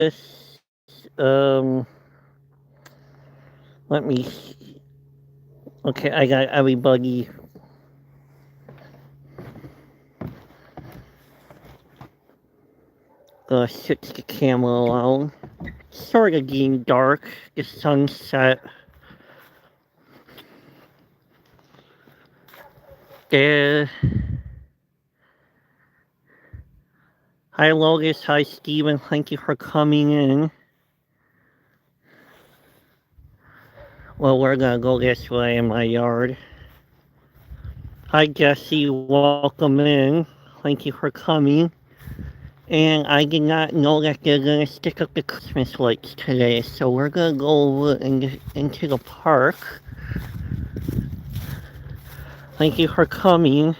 this. Um, Let me. Okay, I got everybody. Switch the camera around. Sort of getting dark. The sunset. There. Hi Lotus. Hi Steven. Thank you for coming in. Well, we're gonna go this way in my yard. Hi Jesse. Welcome in. Thank you for coming. And I did not know that they're gonna stick up the Christmas lights today, so we're gonna go over into the park. Thank you for coming.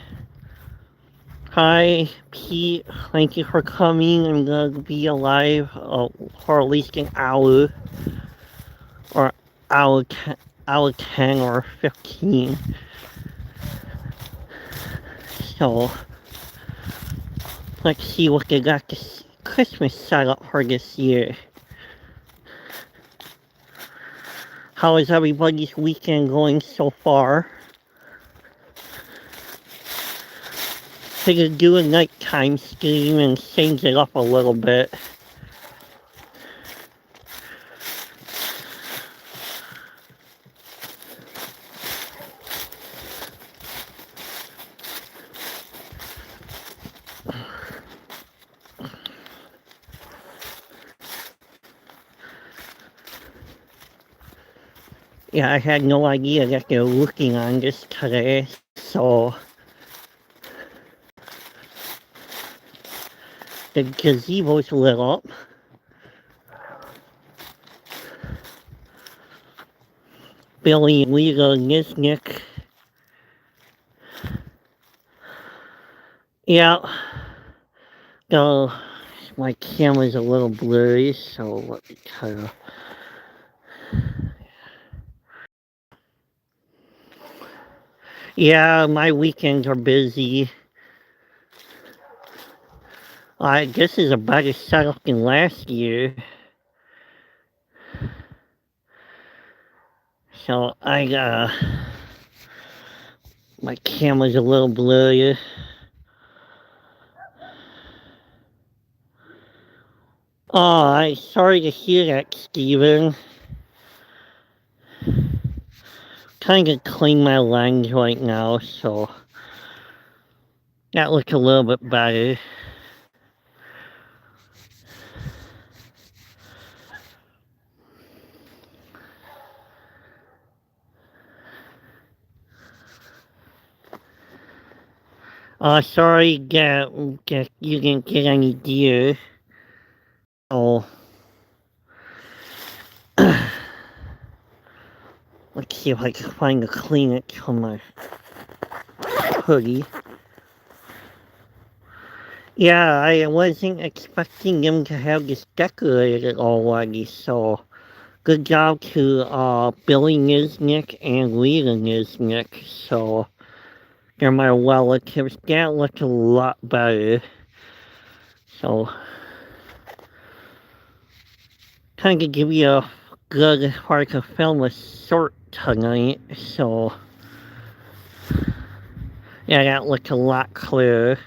Hi Pete, thank you for coming. I'm gonna be alive for at least an hour, or hour 10 or 15. So let's see what they got this Christmas set up for this year. How is everybody's weekend going so far? Figured do a nighttime stream and change it up a little bit. Yeah, I had no idea that they're working on this today, so the gazebo's lit up. Billy, Lita, Niznik. Yeah, my camera's a little blurry, so let me try to. Yeah, my weekends are busy. This is a better setup than last year. So my camera's a little blurry. Oh, I'm sorry to hear that, Steven. Trying to clean my lens right now, so that looks a little bit better. Sorry that you didn't get any deer. Oh. Let's see if I can find a Kleenex on my hoodie. Yeah, I wasn't expecting them to have this decorated already, so good job to Billy Niznik and Lita Niznik, so they're my relatives. That looked a lot better. So, kind of give you a good hard to film a short tonight, so yeah, that looked a lot clearer.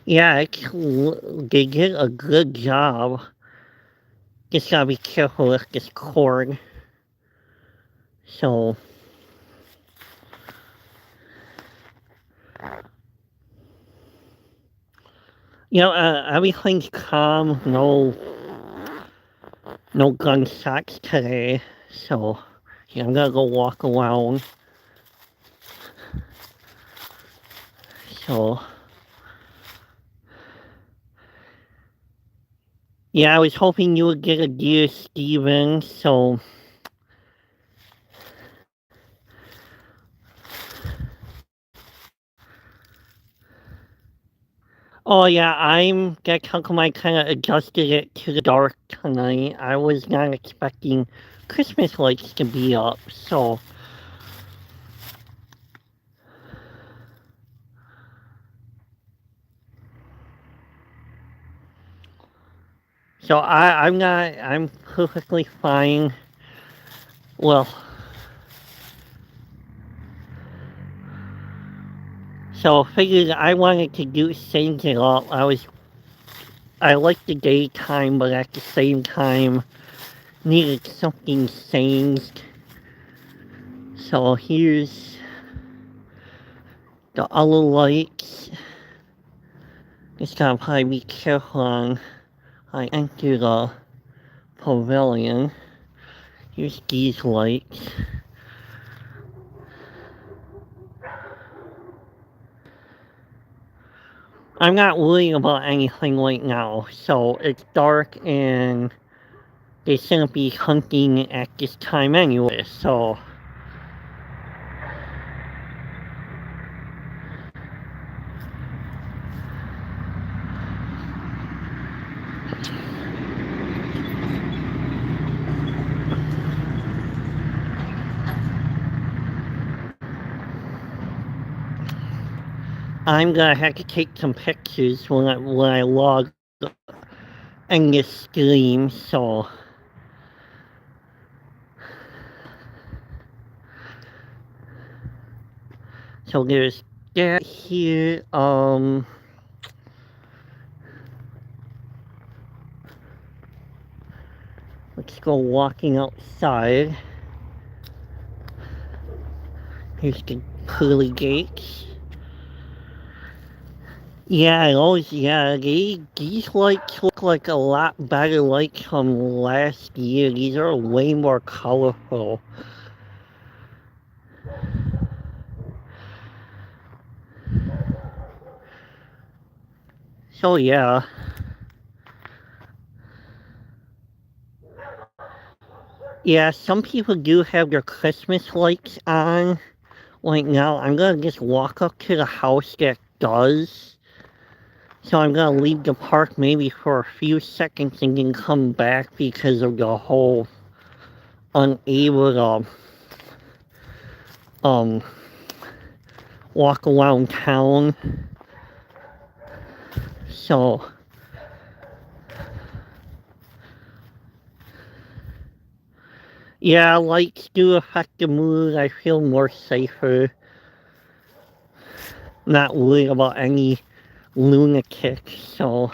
Yeah, they did a good job. Just gotta be careful with this cord. So, everything's calm. No gunshots today. So, yeah, I'm gonna go walk around. So, yeah, I was hoping you would get a deer, Steven, so. Oh yeah, that I kind of adjusted it to the dark tonight. I was not expecting Christmas lights to be up, so. So I'm perfectly fine. Well, so I figured I wanted to do change it up. I like the daytime, but at the same time needed something changed. So here's the other lights. Just gotta probably be careful on I enter the pavilion. Here's these lights. I'm not worrying about anything right now. So it's dark and they shouldn't be hunting at this time anyway. So I'm gonna have to take some pictures when I log in this stream. So there's that here. Let's go walking outside. Here's the pearly gates. Yeah, these lights look like a lot better lights from last year. These are way more colorful. So yeah. Yeah, some people do have their Christmas lights on. Right now, I'm gonna just walk up to the house that does. So I'm gonna leave the park maybe for a few seconds and then come back because of the whole unable to walk around town. So yeah, lights do affect the mood. I feel more safer. Not worried about any lunatics, so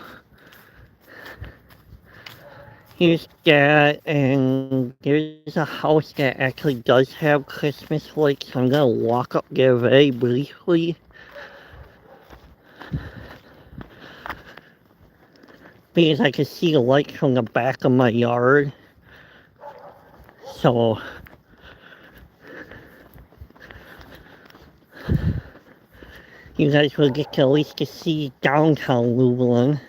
here's that, and there's a house that actually does have Christmas lights. I'm gonna walk up there very briefly. Because I can see the lights from the back of my yard. So you guys will get to at least to see downtown Lublin.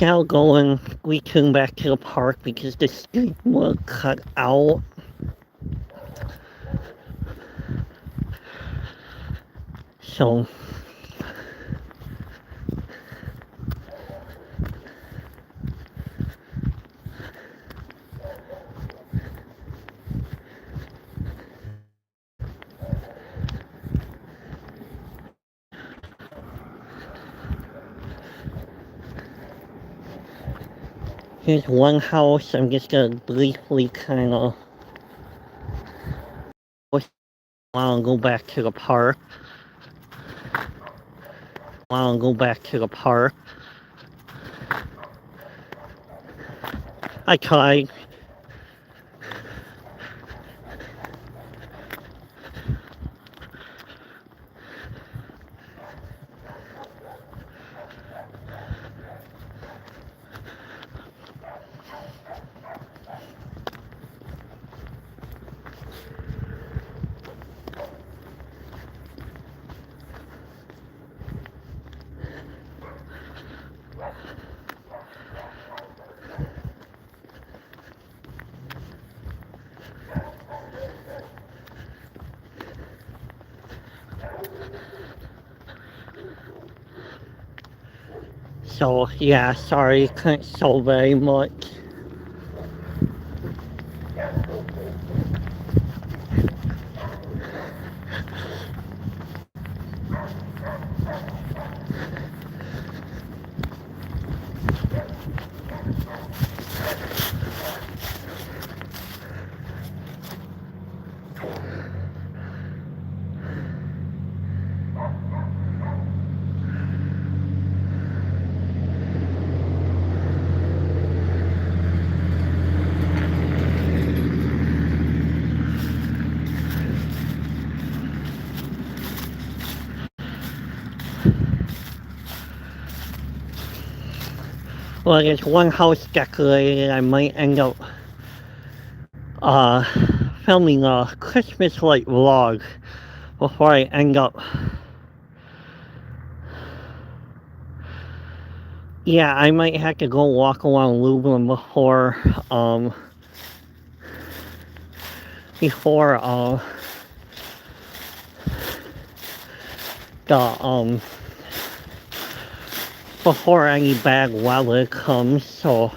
Now go and return back to the park because the street will cut out. So here's one house. I'm just gonna briefly kind of want to go back to the park. I tried. So yeah, sorry, couldn't show very much. Well, there's one house decorated. I might end up uh, filming a Christmas light vlog before I end up. Yeah, I might have to go walk around Lublin before the before any bad weather comes. So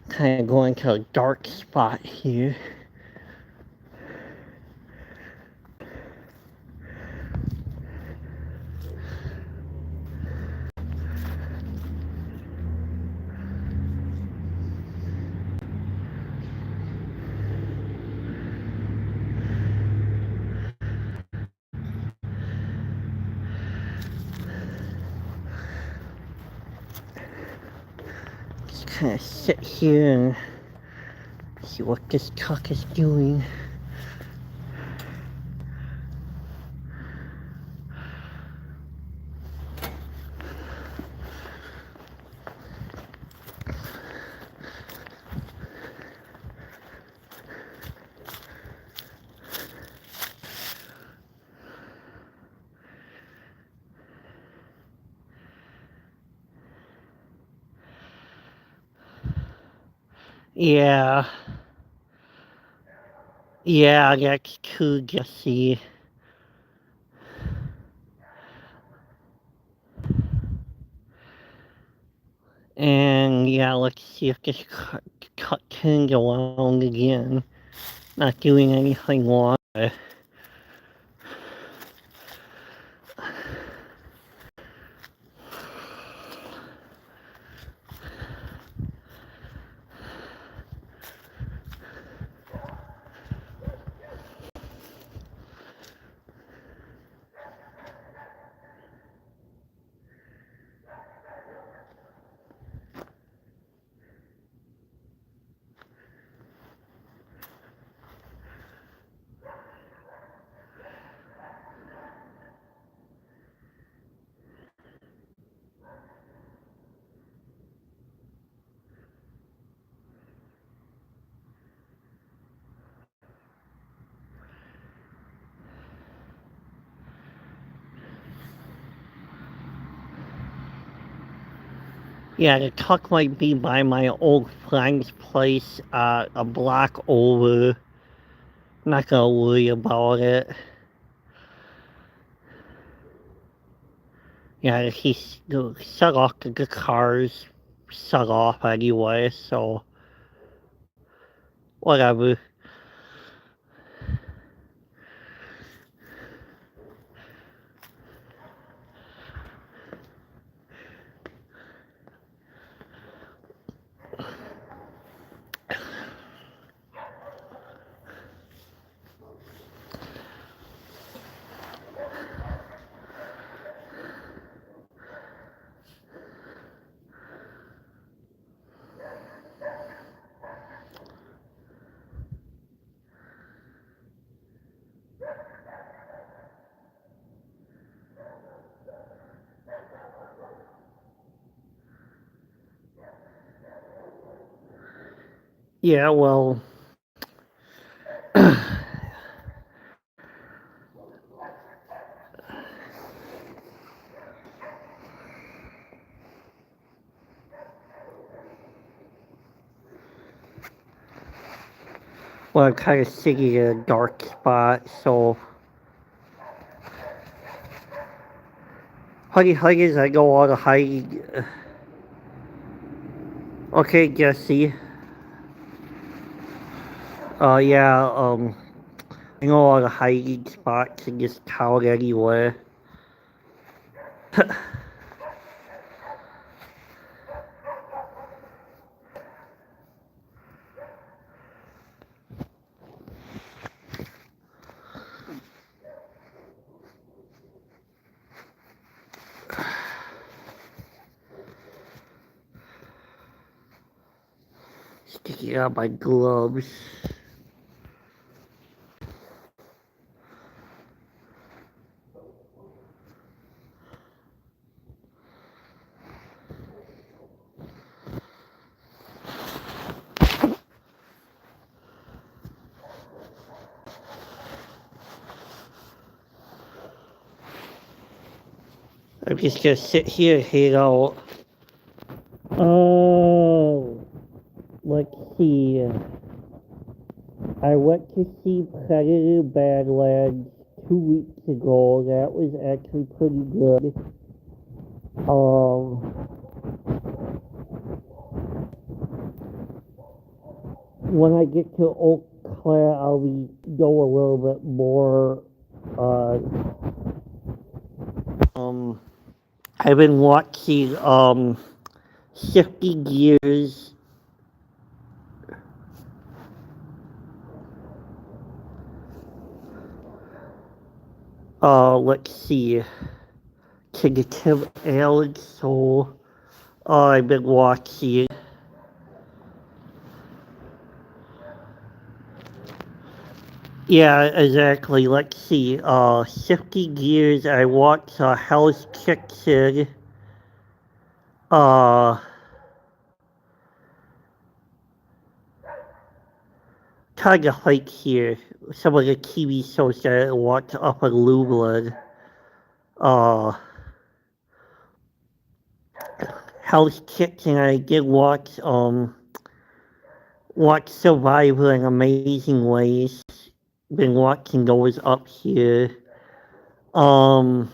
kind of going to a dark spot here. Just kind of sit here and see what this truck is doing. Yeah, that's too Jesse. And yeah, let's see if this cut turns around again. Not doing anything wrong. Yeah, the truck might be by my old friend's place, a block over. Not gonna worry about it. Yeah, he's shut off the cars, shut off anyway, so whatever. Yeah, well, I'm kind of sitting in a dark spot, so. Honey, I know all the hiding. Okay, Jesse. Yeah, I know all the hiding spots in this town anyway. Sticking out my gloves. I'm just gonna sit here and hang out. Oh, let's see. I went to see Predator Badlands 2 weeks ago. That was actually pretty good. When I get to Eau Claire, I'll go a little bit more. Uh, I've been watching 50 Gears. Let's see. King of Tim Allen Soul. I've been watching. Yeah, exactly. Let's see. 50 Gears. I watched Hell's Kitchen. Uh, kind of like here. Some of the TV shows that I watch up in Lublin. Uh, Hell's Kitchen. I did watch Survivor in Amazing Ways. Been watching those up here. When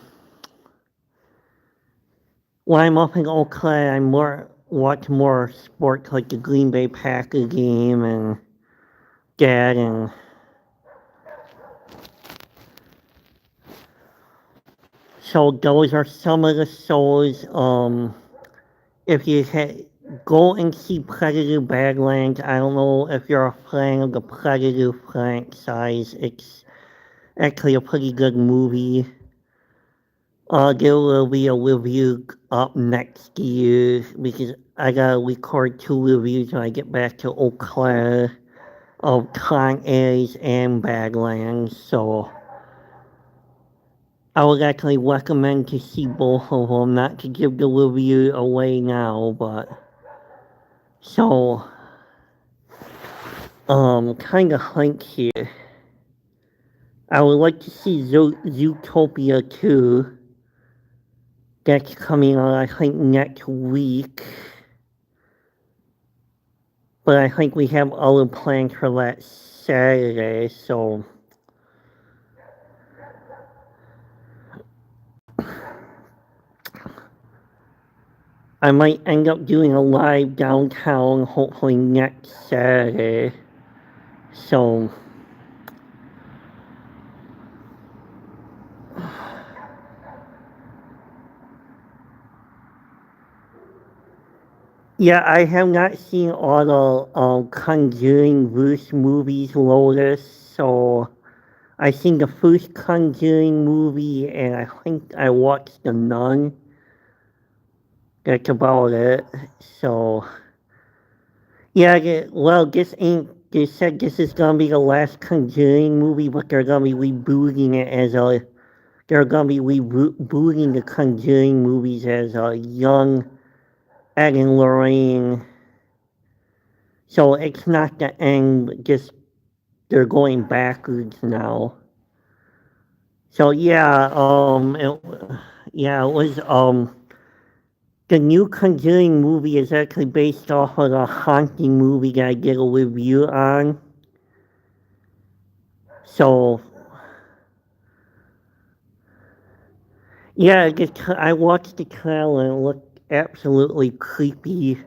I'm up in Oakland, I watch more sports like the Green Bay Packers game and that, and so those are some of the shows. If you go and see Predator Badlands, I don't know if you're a fan of the Predator franchise. It's actually a pretty good movie. There will be a review up next year because I gotta record 2 reviews when I get back to Eau Claire of Con Airs and Badlands, so I would actually recommend to see both of them, not to give the review away now, but so kind of hunk here. I would like to see Zootopia 2. That's coming out, I think, next week. But I think we have other plans for that Saturday, so I might end up doing a live downtown hopefully next Saturday. So yeah, I have not seen all the Conjuring Bruce movies, Lotus, so I seen the first Conjuring movie and I think I watched The Nun. That's about it. So yeah, well, they said this is gonna be the last Conjuring movie, but they're gonna be rebooting it they're gonna be rebooting the Conjuring movies as a young Ed and Lorraine. So it's not the end, just they're going backwards now. So yeah, it was the new Conjuring movie is actually based off of the Haunting movie that I did a review on. So yeah, I watched the trailer and it looked absolutely creepy.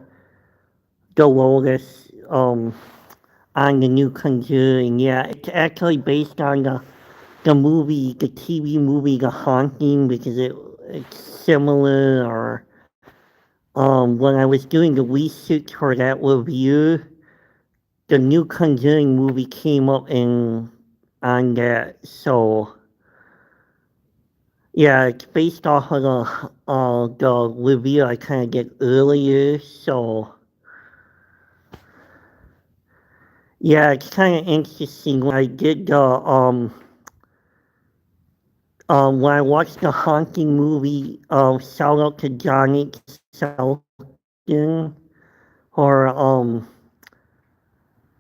The Lotus on the new Conjuring. Yeah, it's actually based on the TV movie The Haunting because it's similar. Or when I was doing the research for that review, the new Conjuring movie came up on that. So yeah, it's based off of the review I kind of did earlier. So yeah, it's kind of interesting. When I did when I watched the Haunting movie, shout out to Johnny Selkin for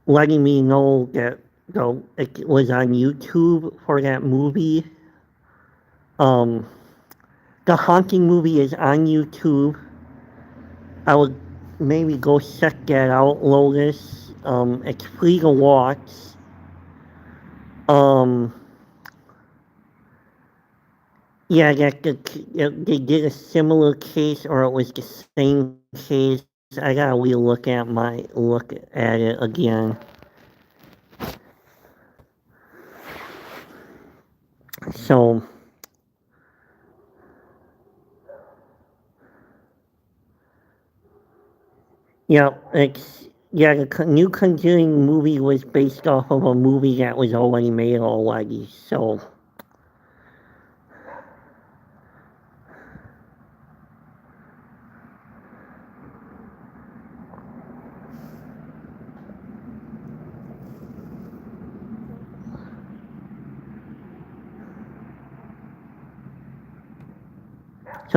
letting me know that it was on YouTube for that movie. The Haunting movie is on YouTube. I would maybe go check that out, Lotus. It's free to watch. Um, yeah, they did a similar case, or it was the same case. I gotta look at it again. So, yeah, the new Conjuring movie was based off of a movie that was already made already. So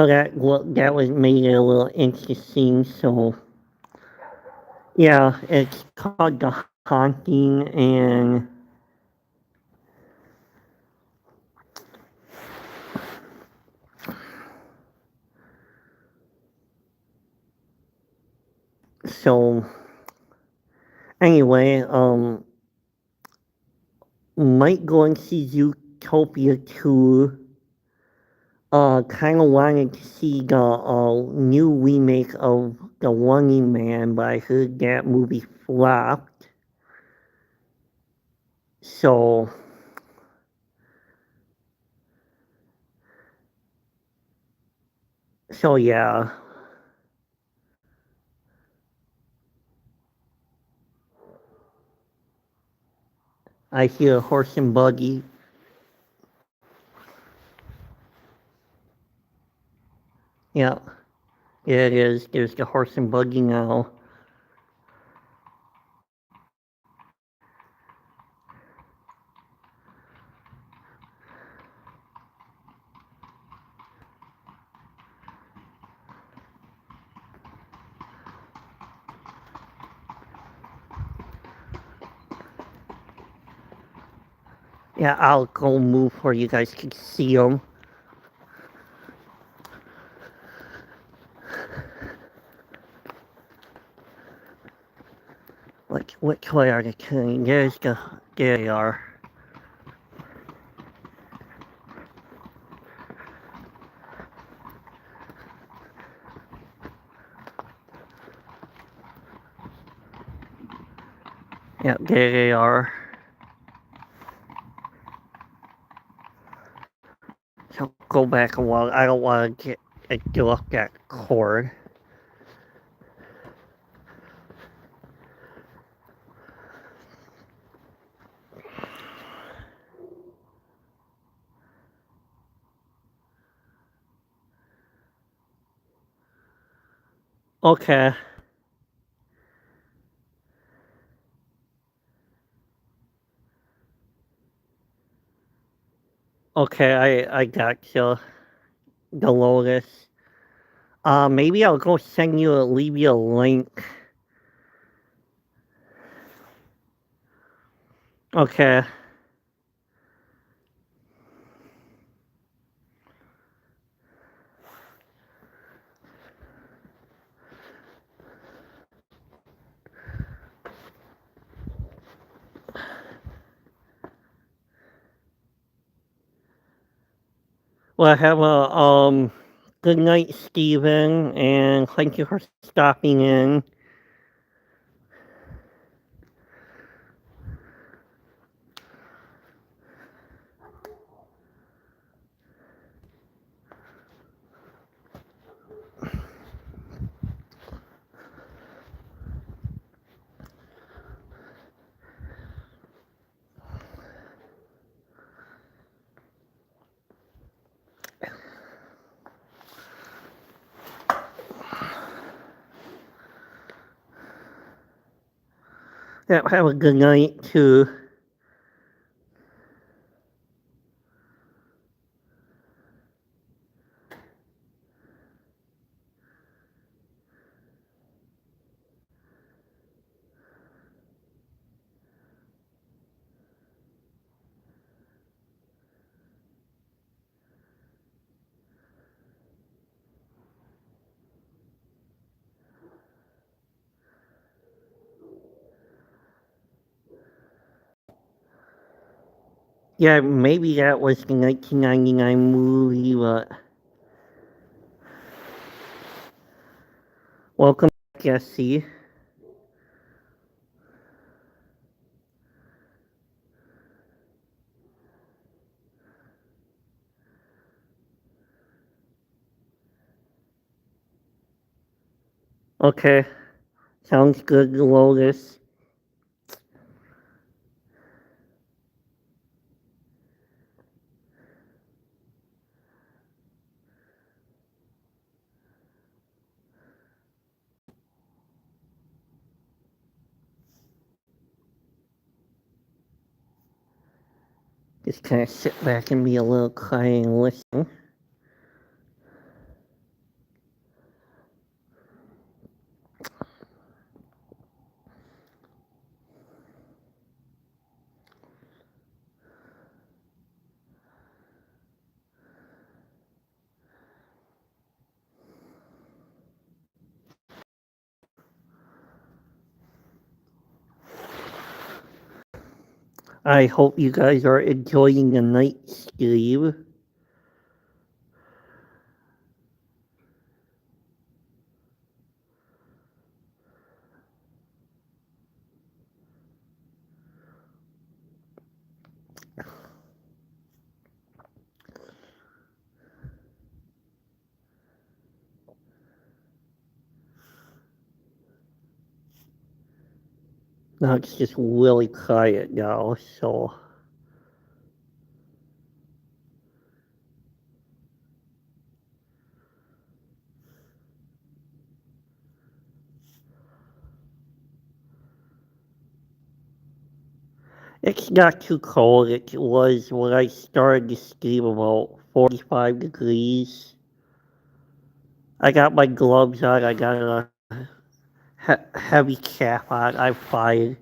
that was made it a little interesting. So yeah, it's called The Haunting, and so anyway, might go and see Zootopia 2. Kind of wanted to see the new remake of The Running Man, but I heard that movie flopped. So, yeah, I hear a horse and buggy. Yeah, it is. There's the horse and buggy now. Yeah, I'll go move where you guys can see them. Which way are they turning? There they are. Yeah, there they are. So go back a while. I don't want to get off that cord. Okay. Okay, I got you. The Lotus. Maybe I'll go leave you a link. Okay. Well, have a good night, Steven, and thank you for stopping in. Yeah, have a good night too. Yeah, maybe that was the 1999 movie, but welcome back, Jesse. Okay, sounds good, Lotus. Just kind of sit back and be a little quiet and listen. I hope you guys are enjoying the night sleep. Now it's just really quiet now, so it's not too cold. It was when I started to sleep about 45 degrees. I got my gloves on. I got a heavy cap on. I'm fine.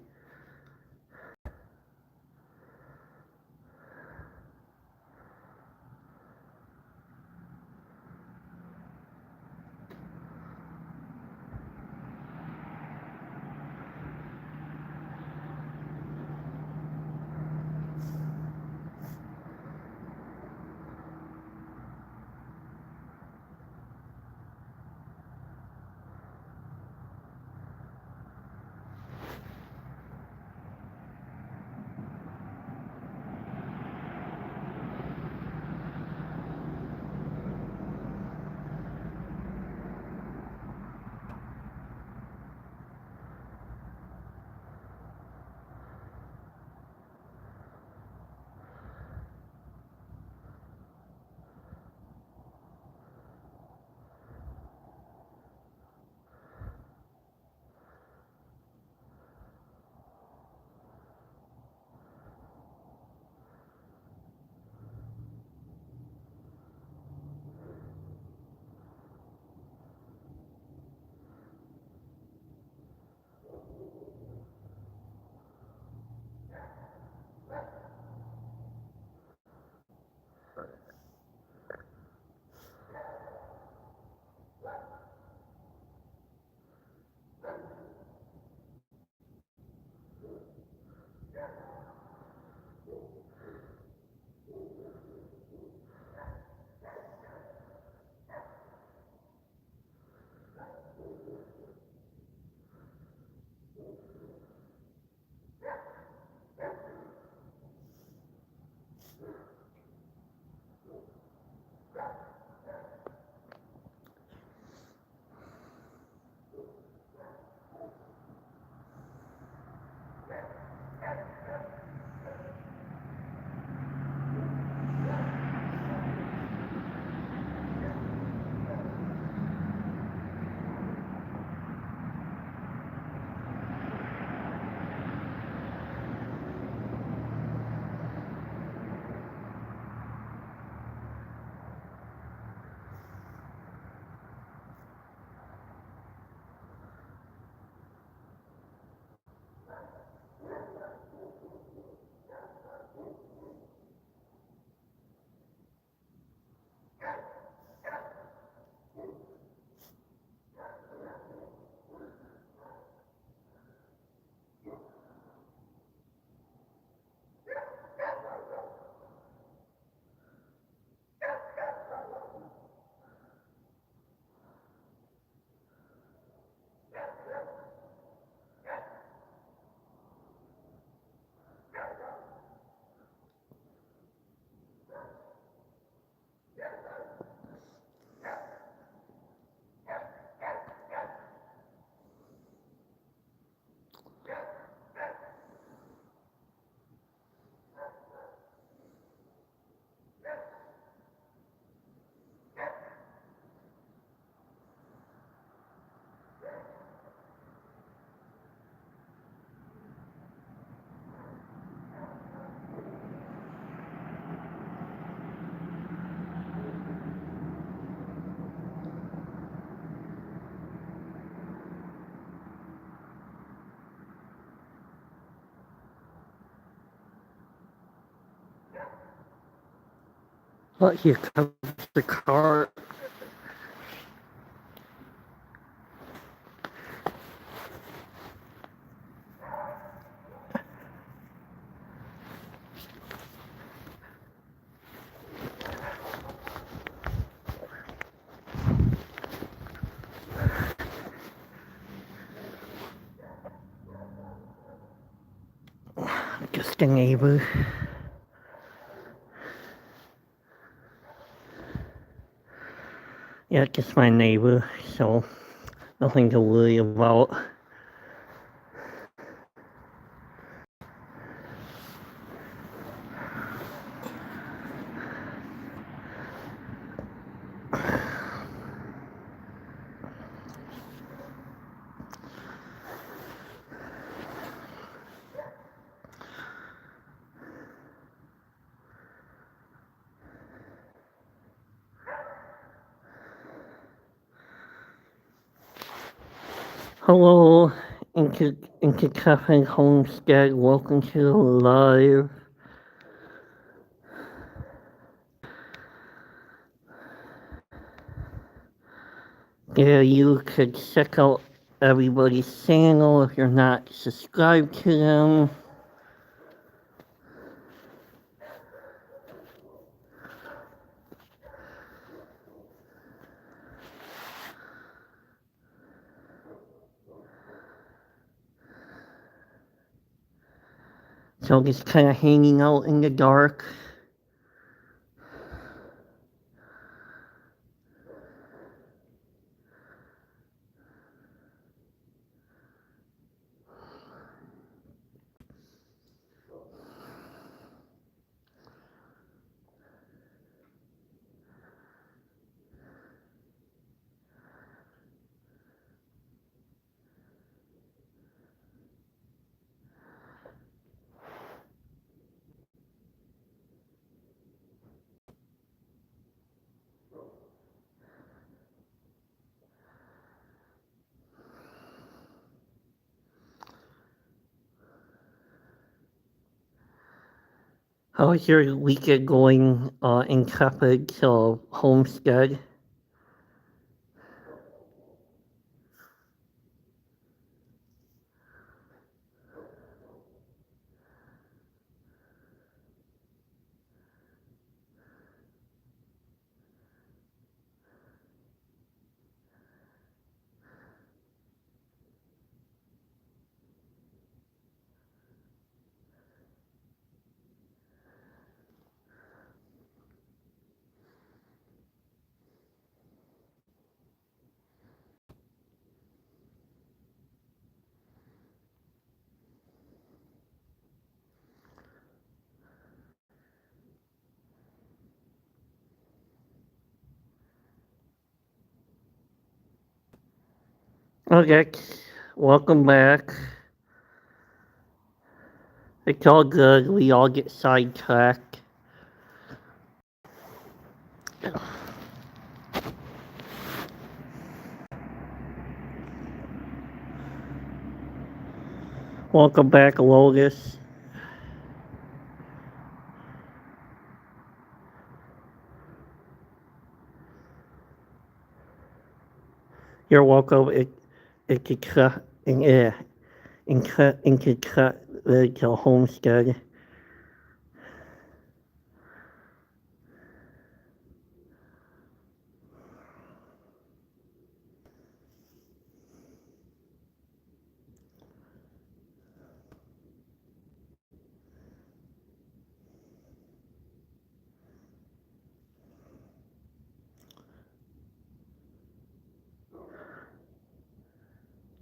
But here comes the car. Just a neighbor. Yeah, just my neighbor, so nothing to worry about. Hello, into Cafe Homestead. Welcome to the live. Yeah, you could check out everybody's channel if you're not subscribed to them. So just kind of hanging out in the dark. How's your weekend going in Cafe Homestead? Okay, welcome back. It's all good. We all get sidetracked. Welcome back, Lotus. You're welcome. Into Homestead.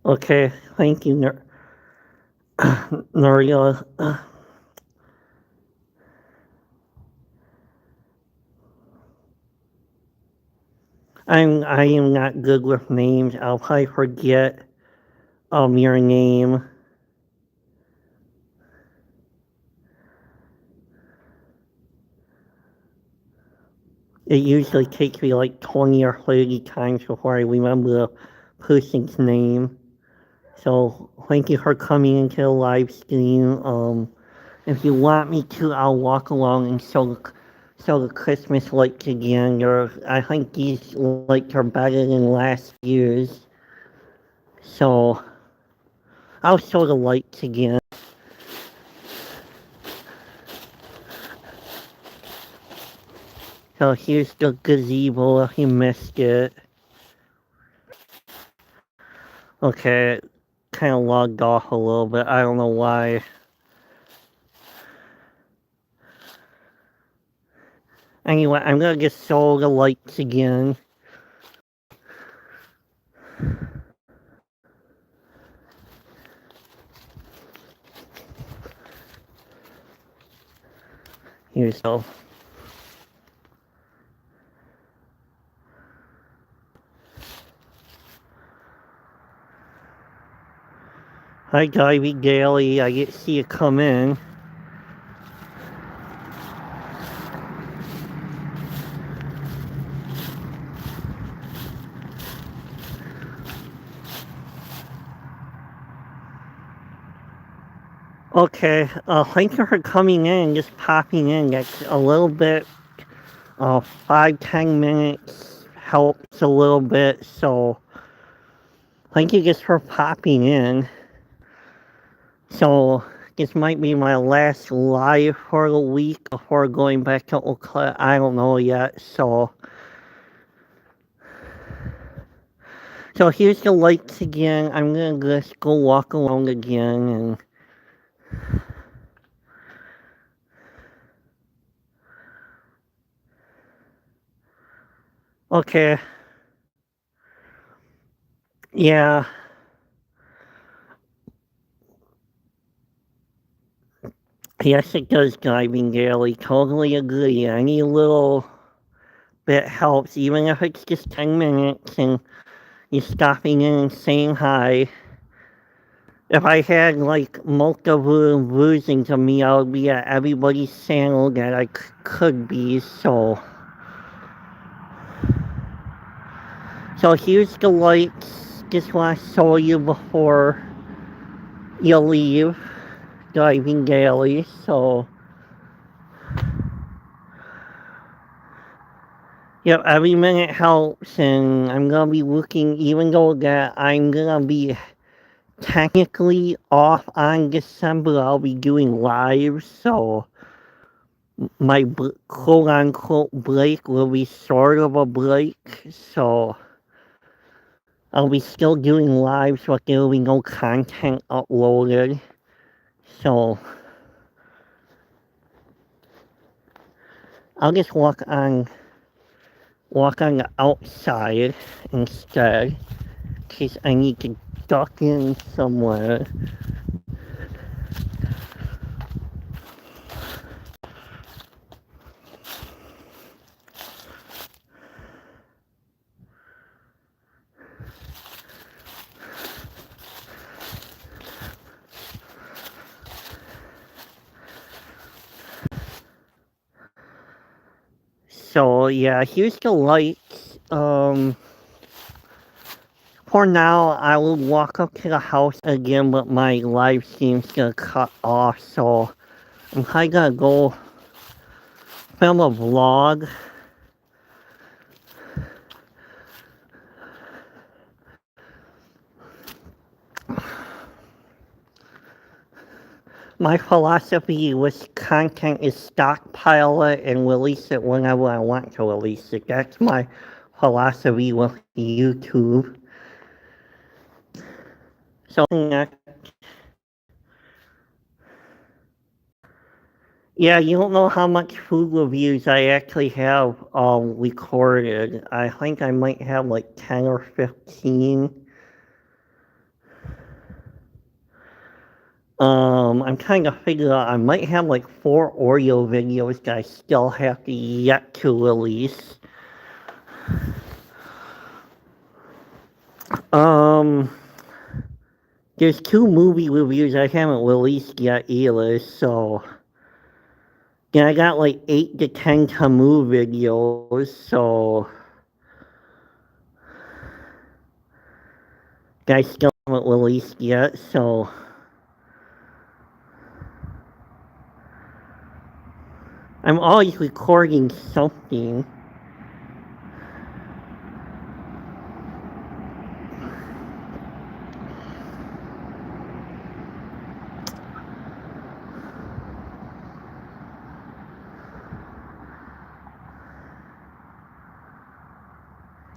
Okay, thank you, Noria. I am not good with names. I'll probably forget your name. It usually takes me like 20 or 30 times before I remember the person's name. So thank you for coming into the live stream. If you want me to, I'll walk along and show So the Christmas lights again, I think these lights are better than last year's. So I'll show the lights again. So here's the gazebo if you missed it. Okay, kind of logged off a little bit. I don't know why. Anyway, I'm gonna just show the lights again. Here's the. Hi, Divey Daily. I get to see you come in. Okay, thank you for coming in, just popping in. That's a little bit, 5-10 minutes helps a little bit, so thank you just for popping in. So, this might be my last live for the week before going back to Oakland. I don't know yet, so here's the lights again. I'm gonna just go walk along again and okay. Yeah. Yes, it does, Diving Daily. Totally agree. Any little bit helps, even if it's just 10 minutes and you're stopping in and saying hi. If I had like multiple versions of me, I would be at everybody's channel that I could be, so. So here's the lights. Just want to show you before you leave Diving Daily, so. Yep, every minute helps, and I'm gonna be looking, even though that I'm gonna be technically off on December, I'll be doing live, so my quote-unquote break will be sort of a break, so I'll be still doing lives, but there will be no content uploaded, so I'll just walk on the outside instead, in case I need to duck in somewhere. So yeah, here's the lights. For now, I will walk up to the house again, but my live stream's gonna cut off, so I'm kinda gonna go film a vlog. My philosophy with content is stockpile it and release it whenever I want to release it. That's my philosophy with YouTube. So yeah, you don't know how much food reviews I actually have recorded. I think I might have like 10 or 15. I'm trying to figure out, I might have like 4 Oreo videos that I still have yet to release. There's 2 movie reviews I haven't released yet either, so. Yeah, I got like 8 to 10 Tamu videos, so. That I still haven't released yet, so. I'm always recording something.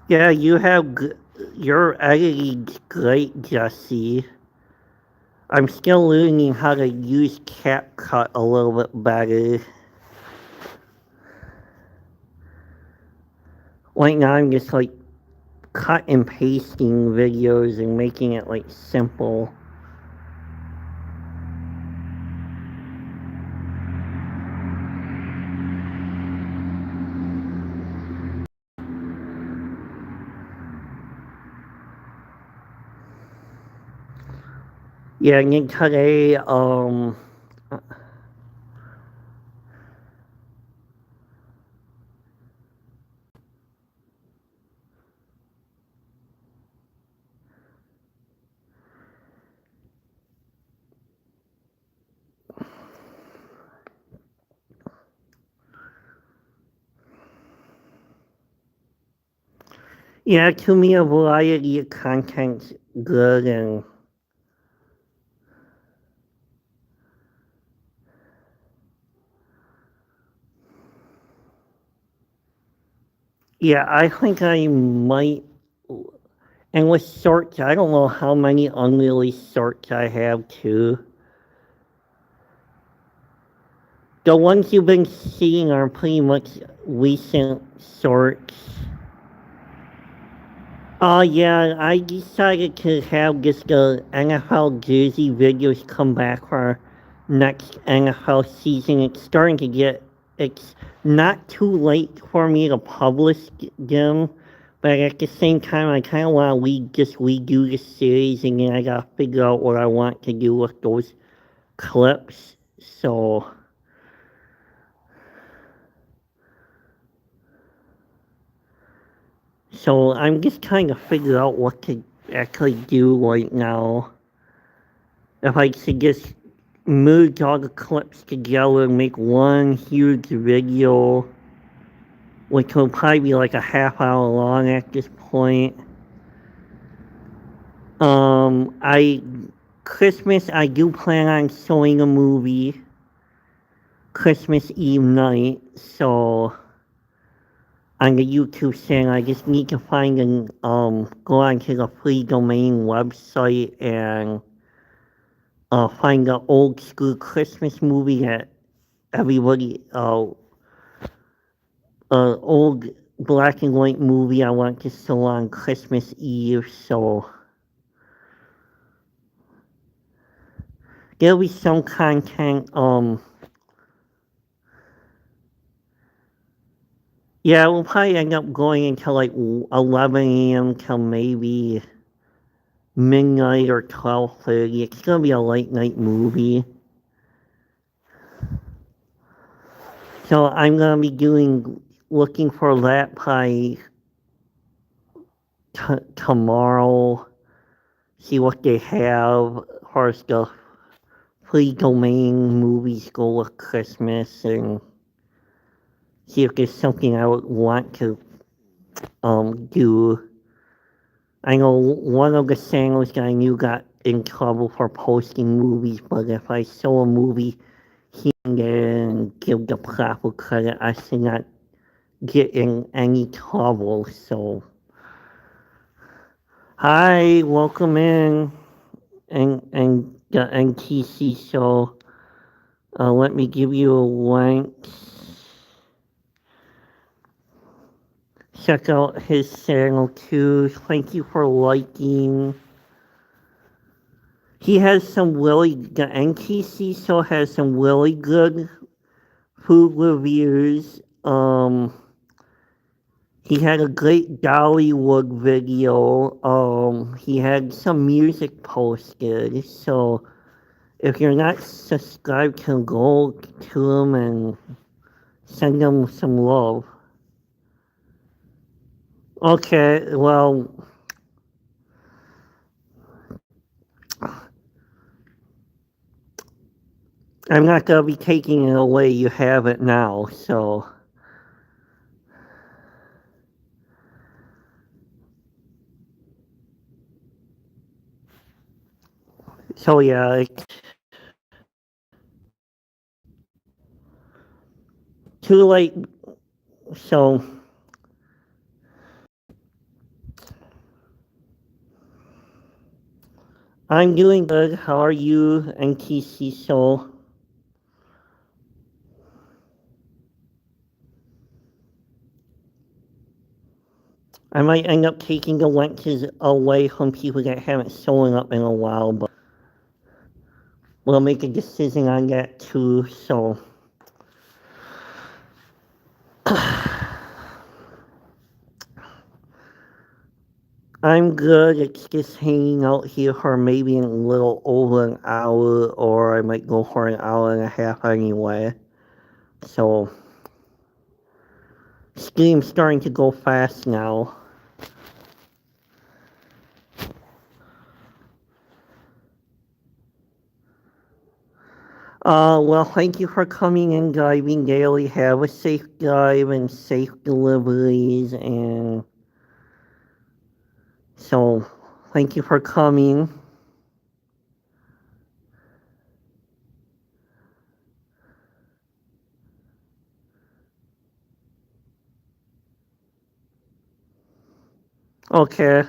Yeah, your editing's great, Jesse. I'm still learning how to use CapCut a little bit better. Right now I'm just like cut and pasting videos and making it like simple. Yeah, and then today, yeah, to me a variety of content's good and yeah, I think I might, and with shorts, I don't know how many unreleased shorts I have too. The ones you've been seeing are pretty much recent shorts. Yeah, I decided to have just the NFL jersey videos come back for next NFL season. It's starting to get, it's not too late for me to publish them, but at the same time, I kind of want to just redo the series, and then I gotta figure out what I want to do with those clips. So I'm just trying to figure out what to actually do right now. If I should just merge all the clips together and make one huge video, which will probably be like a half hour long at this point. I Christmas I do plan on showing a movie Christmas Eve night, so on the YouTube channel I just need to find and go onto the free domain website and find the old school Christmas movie that everybody old black and white movie I want to show on Christmas Eve, so there'll be some content. Yeah, we'll probably end up going until like 11 a.m. till maybe midnight or 12:30. It's gonna be a late night movie. So I'm gonna be looking for that probably tomorrow. See what they have for the free domain movies go with Christmas and see if there's something I would want to do. I know one of the channels that I knew got in trouble for posting movies, but if I show a movie here and there and give the proper credit, I should not get in any trouble. So, hi, welcome in, and the NTC show. Let me give you a link. Check out his channel too. Thank you for liking. He has the NTC show has some really good food reviews. He had a great Dollywood video. He had some music posted. So if you're not subscribed to him, go to him and send him some love. Okay, well, I'm not gonna be taking it away. You have it now, so yeah, it's too late. So I'm doing good. How are you, NTC Soul? I might end up taking the lenses away from people that haven't shown up in a while, but we'll make a decision on that too. So I'm good. It's just hanging out here for maybe a little over an hour, or I might go for an hour and a half anyway. So Steam's starting to go fast now. Well, thank you for coming and driving daily. Have a safe drive and safe deliveries, and so thank you for coming. Okay.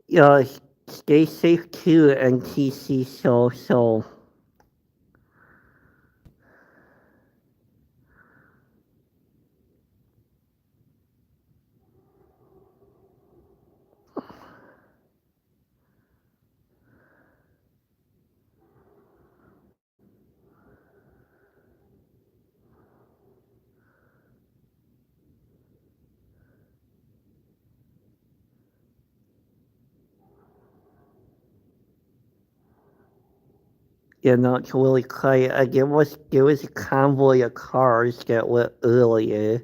Yeah, stay safe too, NTC. So. Yeah, no, it's really quiet. There was a convoy of cars that went earlier.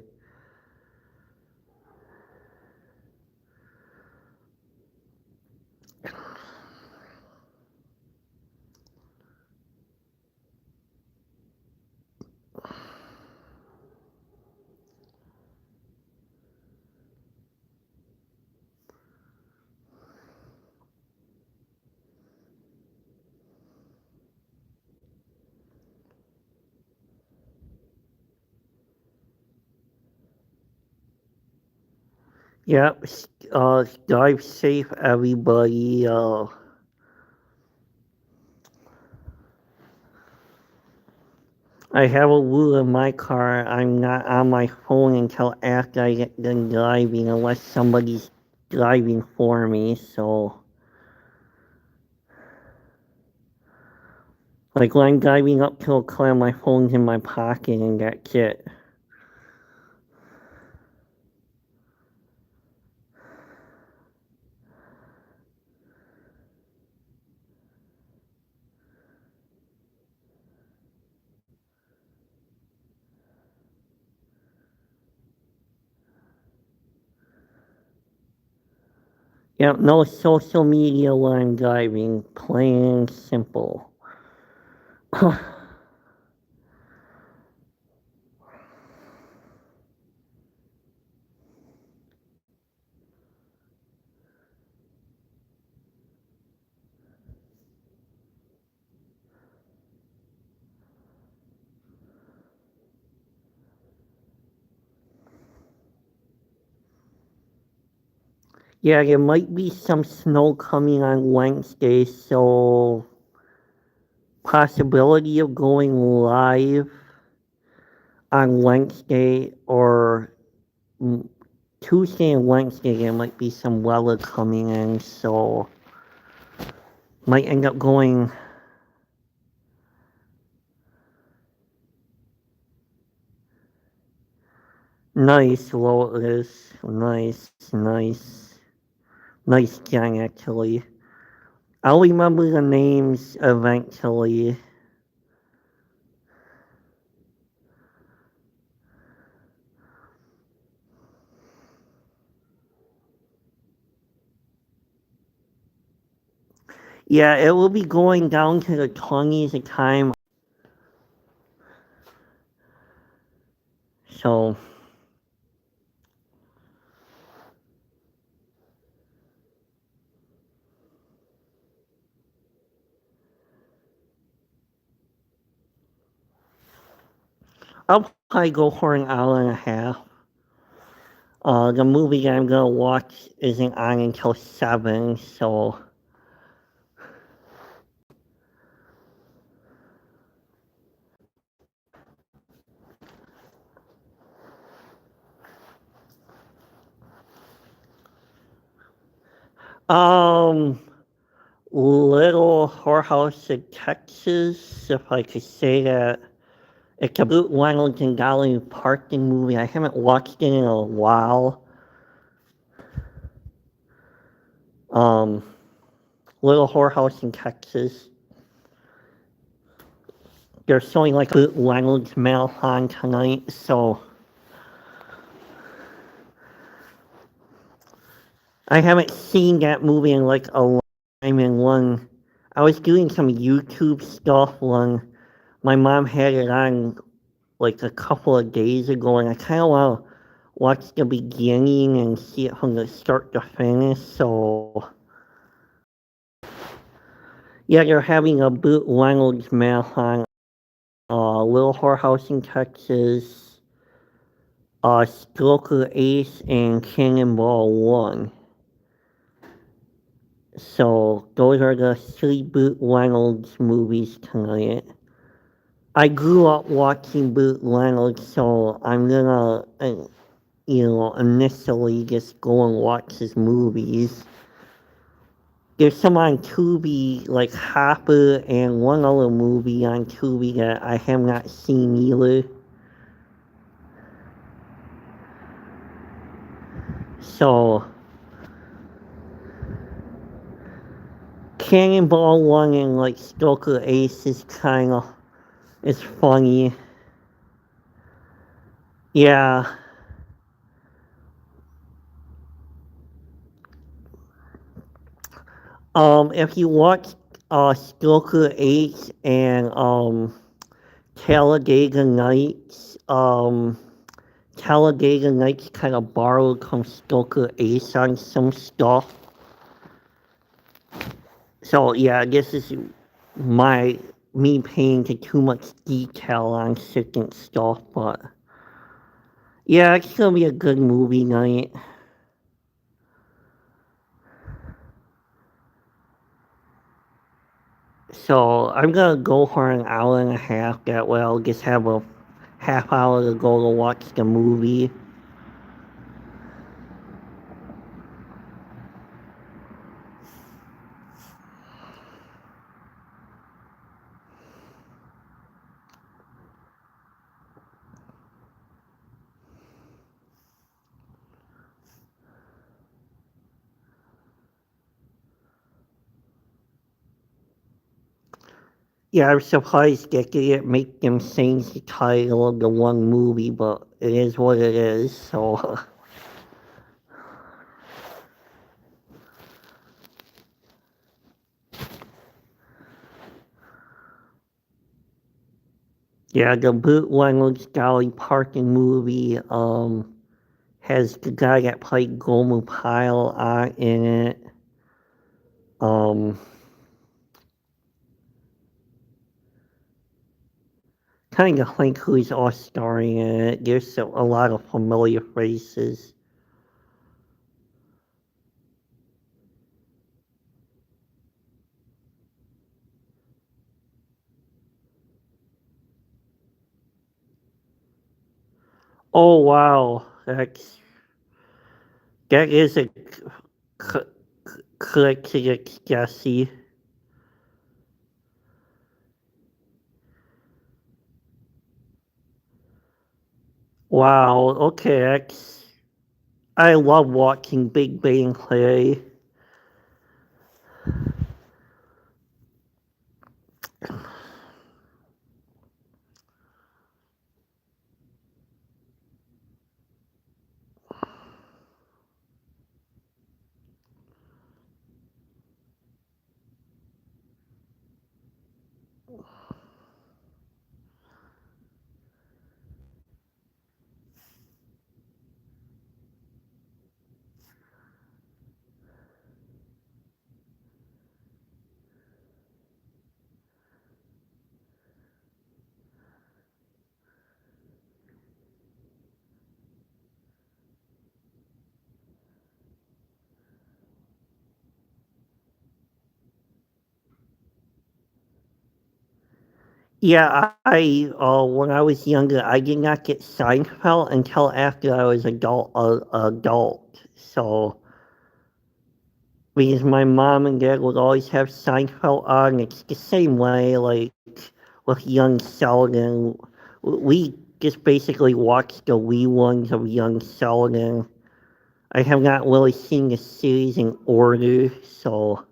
Yeah, drive safe, everybody. I have a rule in my car. I'm not on my phone until after I get done driving, unless somebody's driving for me. So, like when I'm driving up to a car, my phone's in my pocket, and that's it. Yeah, no social media when I'm driving. Plain and simple. Yeah, there might be some snow coming on Wednesday, so possibility of going live on Wednesday or mm, Tuesday and Wednesday. There might be some weather coming in, so might end up going. Nice, Lotus. Nice gang, actually. I'll remember the names eventually. Yeah, it will be going down to the 20s a time. So, I'll probably go for an hour and a half. The movie that I'm gonna watch isn't on until 7, so um Little Whorehouse in Texas, if I could say that. It's a Boot Reynolds and Dolly Parton movie. I haven't watched it in a while. Um, Little Whorehouse in Texas. They're showing like a Boot Reynolds marathon tonight, so I haven't seen that movie in like a long time. I was doing some YouTube stuff when my mom had it on like a couple of days ago, and I kind of want to watch the beginning and see it from the start to finish. So yeah, they're having a Boot Reynolds marathon. Little Whorehouse in Texas, Stroker Ace, and Cannonball 1. So those are the 3 Boot Reynolds movies tonight. I grew up watching Boot Reynolds, so I'm gonna, initially just go and watch his movies. There's some on Tubi, like Hopper, and one other movie on Tubi that I have not seen either. So, Cannonball 1 and like Stoker Ace is it's funny. Yeah. If you watch Stoker Ace and Talladega Nights, Talladega Nights kind of borrowed from Stoker Ace on some stuff. So yeah, this is my me paying to too much detail on certain stuff, but yeah, it's gonna be a good movie night. So I'm gonna go for an hour and a half. That way I'll just have a half hour to go to watch the movie. Yeah, I'm surprised they didn't make them change the title of the one movie, but it is what it is, so. Yeah, the Boot Reynolds Dolly Parton movie, has the guy that played Gomer Pyle in it. Um, kind of think who's all starring in it. There's a lot of familiar faces. Oh wow, that is a c- click to get Jesse. Wow, okay, I love watching Big Bang Theory. Yeah, when I was younger, I did not get Seinfeld until after I was adult. So, because my mom and dad would always have Seinfeld on, it's the same way, like with Young Sheldon. We just basically watched the reruns of Young Sheldon. I have not really seen the series in order, so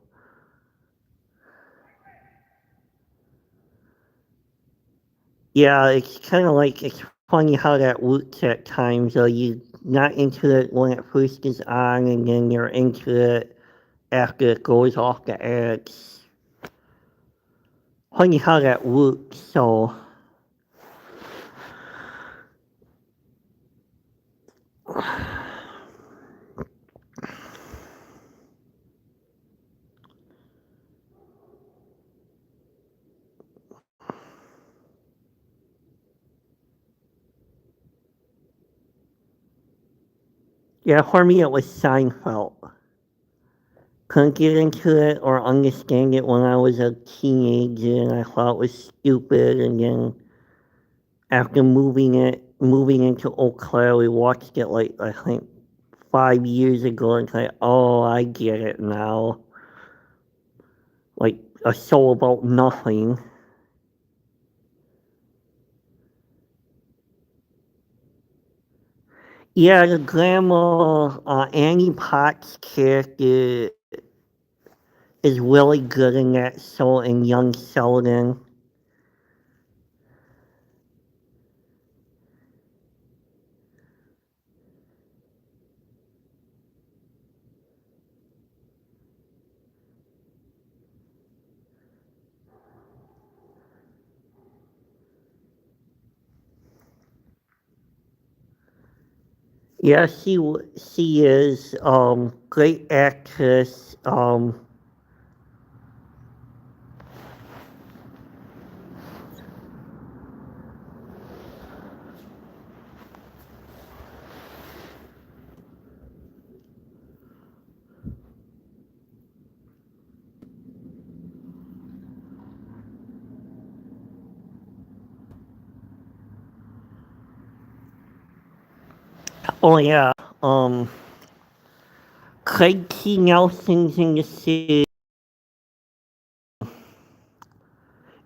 yeah, it's kind of like it's funny how that works at times. You're not into it when it first is on, and then you're into it after it goes off the air. It's funny how that works. So yeah, for me it was Seinfeld. Couldn't get into it or understand it when I was a teenager, and I thought it was stupid. And then after moving into Eau Claire, we watched it like I think 5 years ago, and it's like, oh, I get it now. Like a show about nothing. Yeah, the grandma Annie Potts character is really good in that show in Young Sheldon. Yeah, she is great actress. Oh yeah, um Craig T. Nelson's in the series,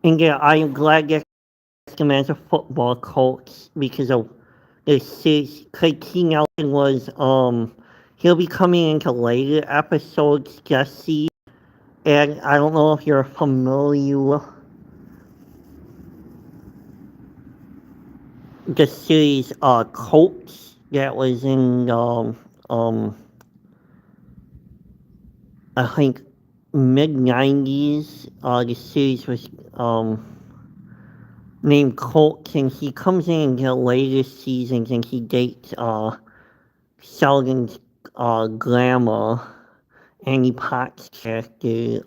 and yeah, I am glad that him as a football coach because of the series. Craig T. Nelson was he'll be coming into later episodes, Jesse. And I don't know if you're familiar with the series Coach that was in um I think mid 90s. The series was named Coach, and he comes in the later seasons and he dates Sheldon's grandma, Annie Potts character.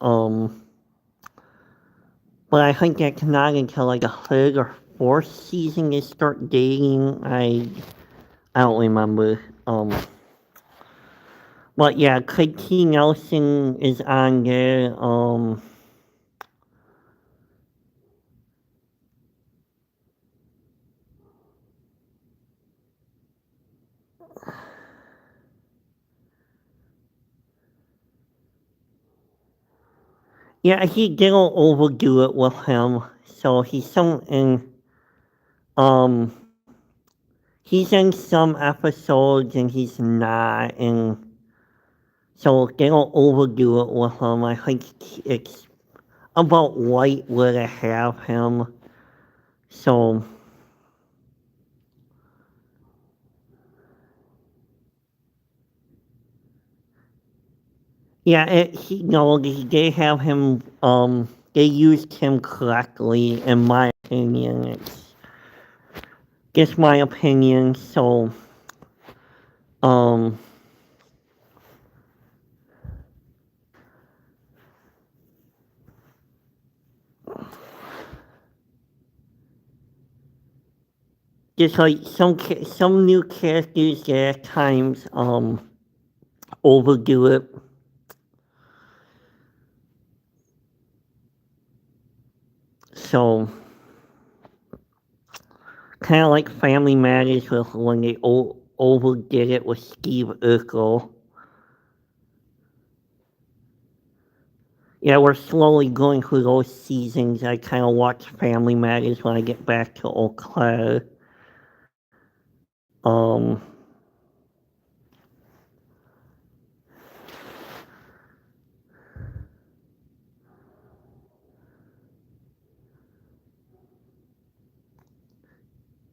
But I think that's not until like the third or fourth season they start dating. I don't remember. But yeah, Craig T. Nelson is on there. Yeah, he didn't overdo it with him. So um, he's in some episodes and he's not, and so they don't overdo it with him. I think it's about right where to have him. So yeah, no, they have him. They used him correctly, in my opinion. It's just my opinion. So, um, just like some new characters that at times overdo it. So Kind of like Family Matters with when they overdid it with Steve Urkel. Yeah, we're slowly going through those seasons. I kind of watch Family Matters when I get back to Eau Claire. Um,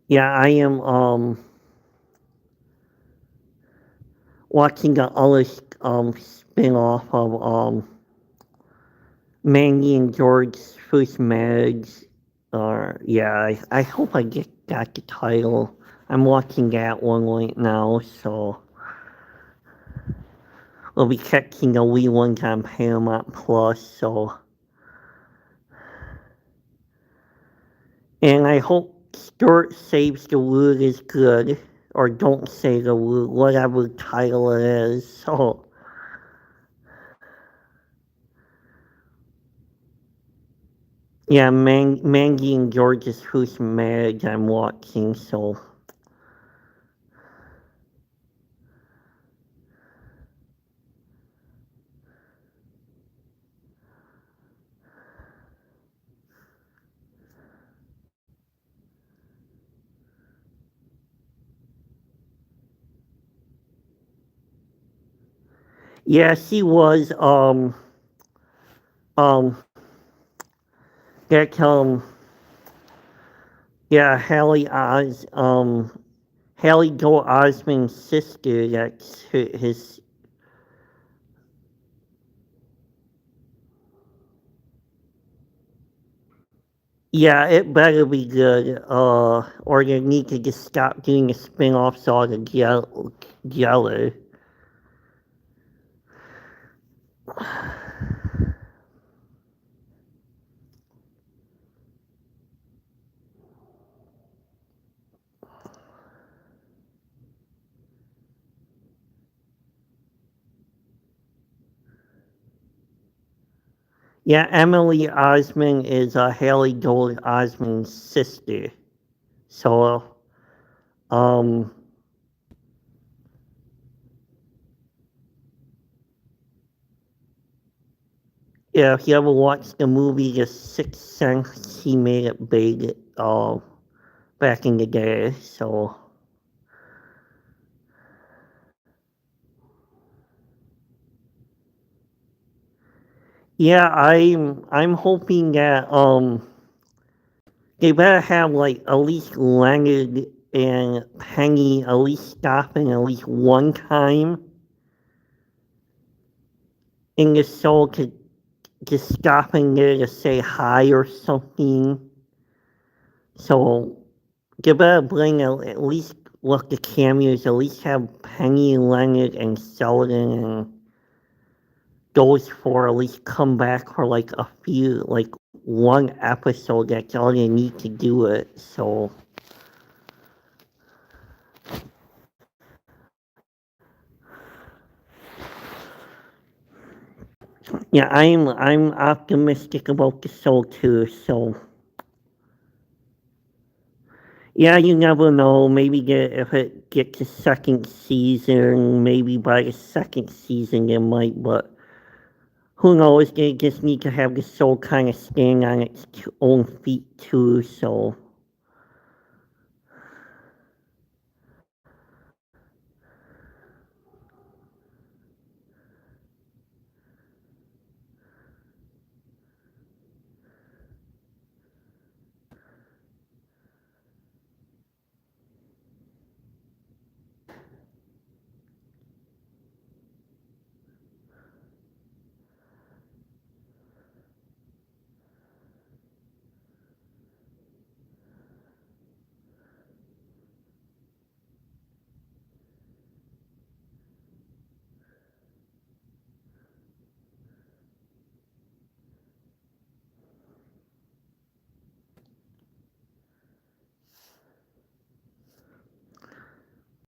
yeah, I am watching the other spin-off of Mandy and George's first marriage. Yeah, I hope I got the title. I'm watching that one right now, so we'll be catching the wee ones on Paramount Plus. So, and I hope Stuart Saves the World is good, or Don't Say the Word, whatever title it is. So, yeah, Mandy and George's first marriage I'm watching. So. Yeah, she was um that yeah, Hallie Joel Osment's sister. That's his. Yeah, it better be good. Or they need to just stop doing the spin-offs altogether. Yeah, Emily Osment is Haley Joel Osment's sister. So, um, yeah, if you ever watched the movie The Sixth Sense, he made it big. Back in the day. So yeah, I'm hoping that they better have like at least Leonard and Penny at least stopping at least one time in the show to just stopping there to say hi or something. So they better bring at least look the cameos, at least have Penny, Leonard, and Sheldon and those four at least come back for like a few, like one episode. That's all they need to do it. So yeah, I'm optimistic about the show too. So yeah, you never know. Maybe if it gets a second season, maybe by the second season it might. But who knows? They just need to have the show kind of stand on its own feet too. So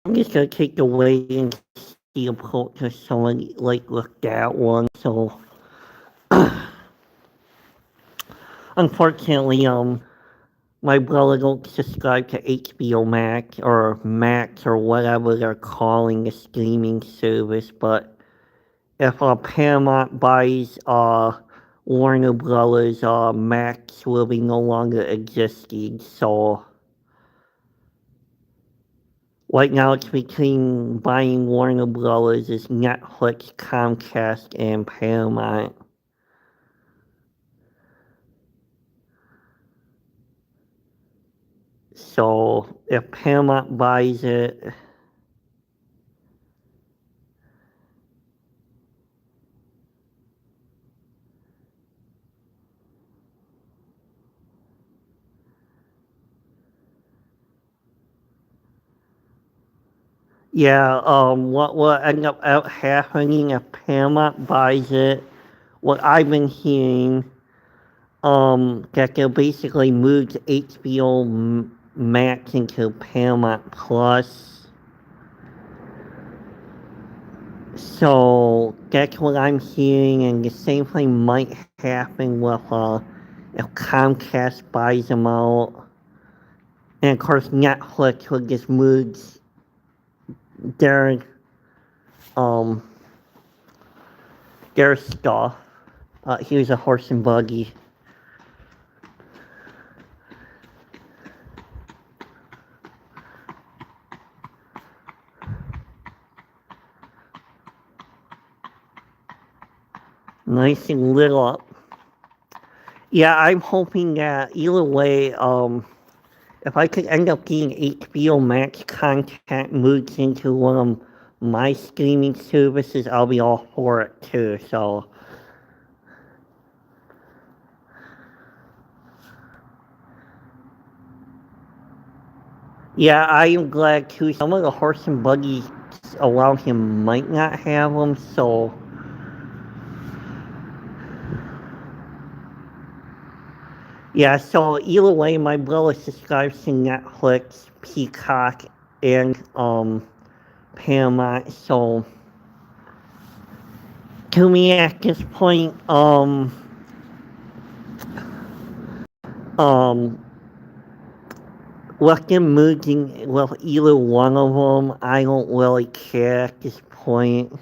I'm just gonna take the wait and see approach to someone like with that one. So unfortunately, my brother don't subscribe to HBO Max or Max or whatever they're calling the streaming service, but if Paramount buys Warner Brothers, Max will be no longer existing. So right now it's between buying Warner Brothers is Netflix, Comcast, and Paramount. So if Paramount buys it, yeah, what will end up out happening if Paramount buys it? What I've been hearing, that they'll basically move HBO Max into Paramount Plus. So that's what I'm hearing, and the same thing might happen with if Comcast buys them out. And of course, Netflix will just move their um their stuff. Here's a horse and buggy. Nice and lit up. Yeah, I'm hoping that either way, if I could end up getting HBO Max content moved into one of my streaming services, I'll be all for it too. So, yeah, I am glad too. Some of the horse and buggies around him might not have them, so. Yeah, so either way, my brother subscribes to Netflix, Peacock, and Paramount. So to me at this point, um, with them merging with either one of them, I don't really care at this point.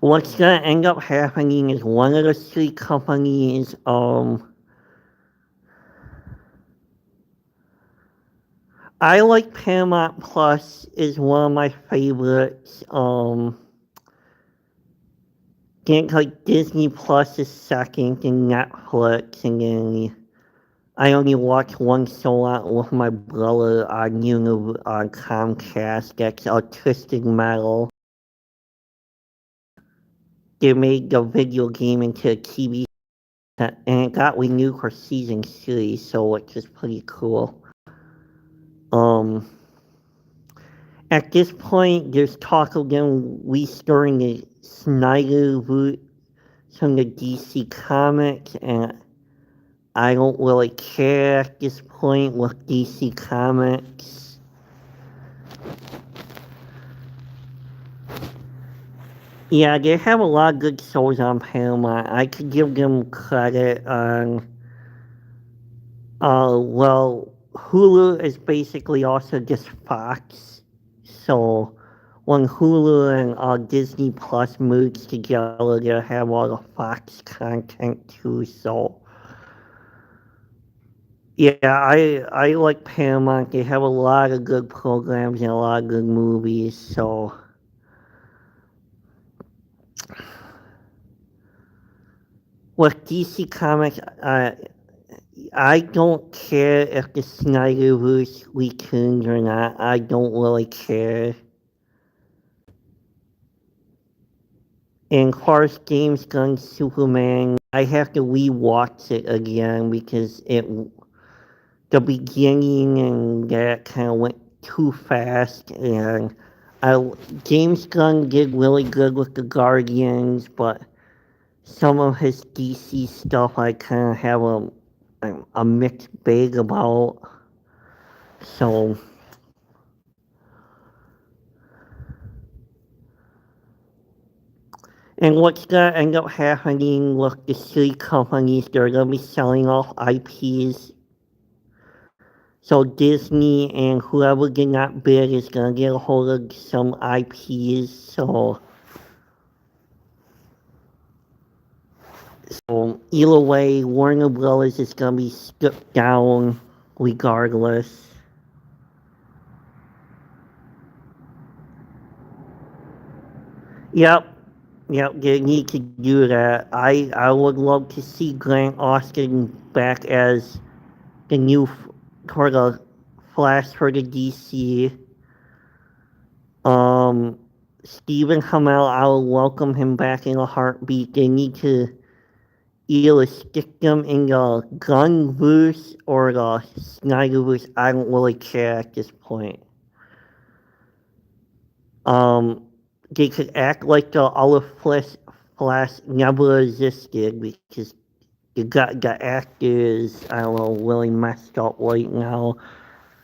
What's gonna end up happening is one of the three companies, I like Paramount Plus is one of my favorites. Think like Disney Plus is second, and Netflix, and then I only watch one show out with my brother on on Comcast. That's Autistic Metal. They made the video game into a TV, and it got renewed for season 3, so which is pretty cool. Um, at this point, there's talk of them restoring the Snyder route from the DC Comics, and I don't really care at this point with DC Comics. Yeah, they have a lot of good shows on Paramount. I could give them credit on, well, Hulu is basically also just Fox. So when Hulu and Disney Plus merge together, they'll have all the Fox content too. So yeah, I like Paramount. They have a lot of good programs and a lot of good movies. So with DC Comics, I don't care if the Snyderverse returns or not. I don't really care. And as far as James Gunn's Superman, I have to rewatch it again because the beginning and that kind of went too fast. And James Gunn did really good with the Guardians, but some of his DC stuff I kind of have a mixed bag about. So And what's gonna end up happening with the three companies, they're gonna be selling off IPs. So Disney and whoever get that bid is gonna get a hold of some IPs. So either way, Warner Brothers is gonna be stripped down regardless. Yep, yep, they need to do that. I would love to see Grant Austin back as the new for the Flash for the DC. Um, Stephen Hamel, I will welcome him back in a heartbeat. They need to either stick them in the Gunverse or the Snyderverse. I don't really care at this point. Um, they could act like the other Flash never existed because the actors, I don't know, really messed up right now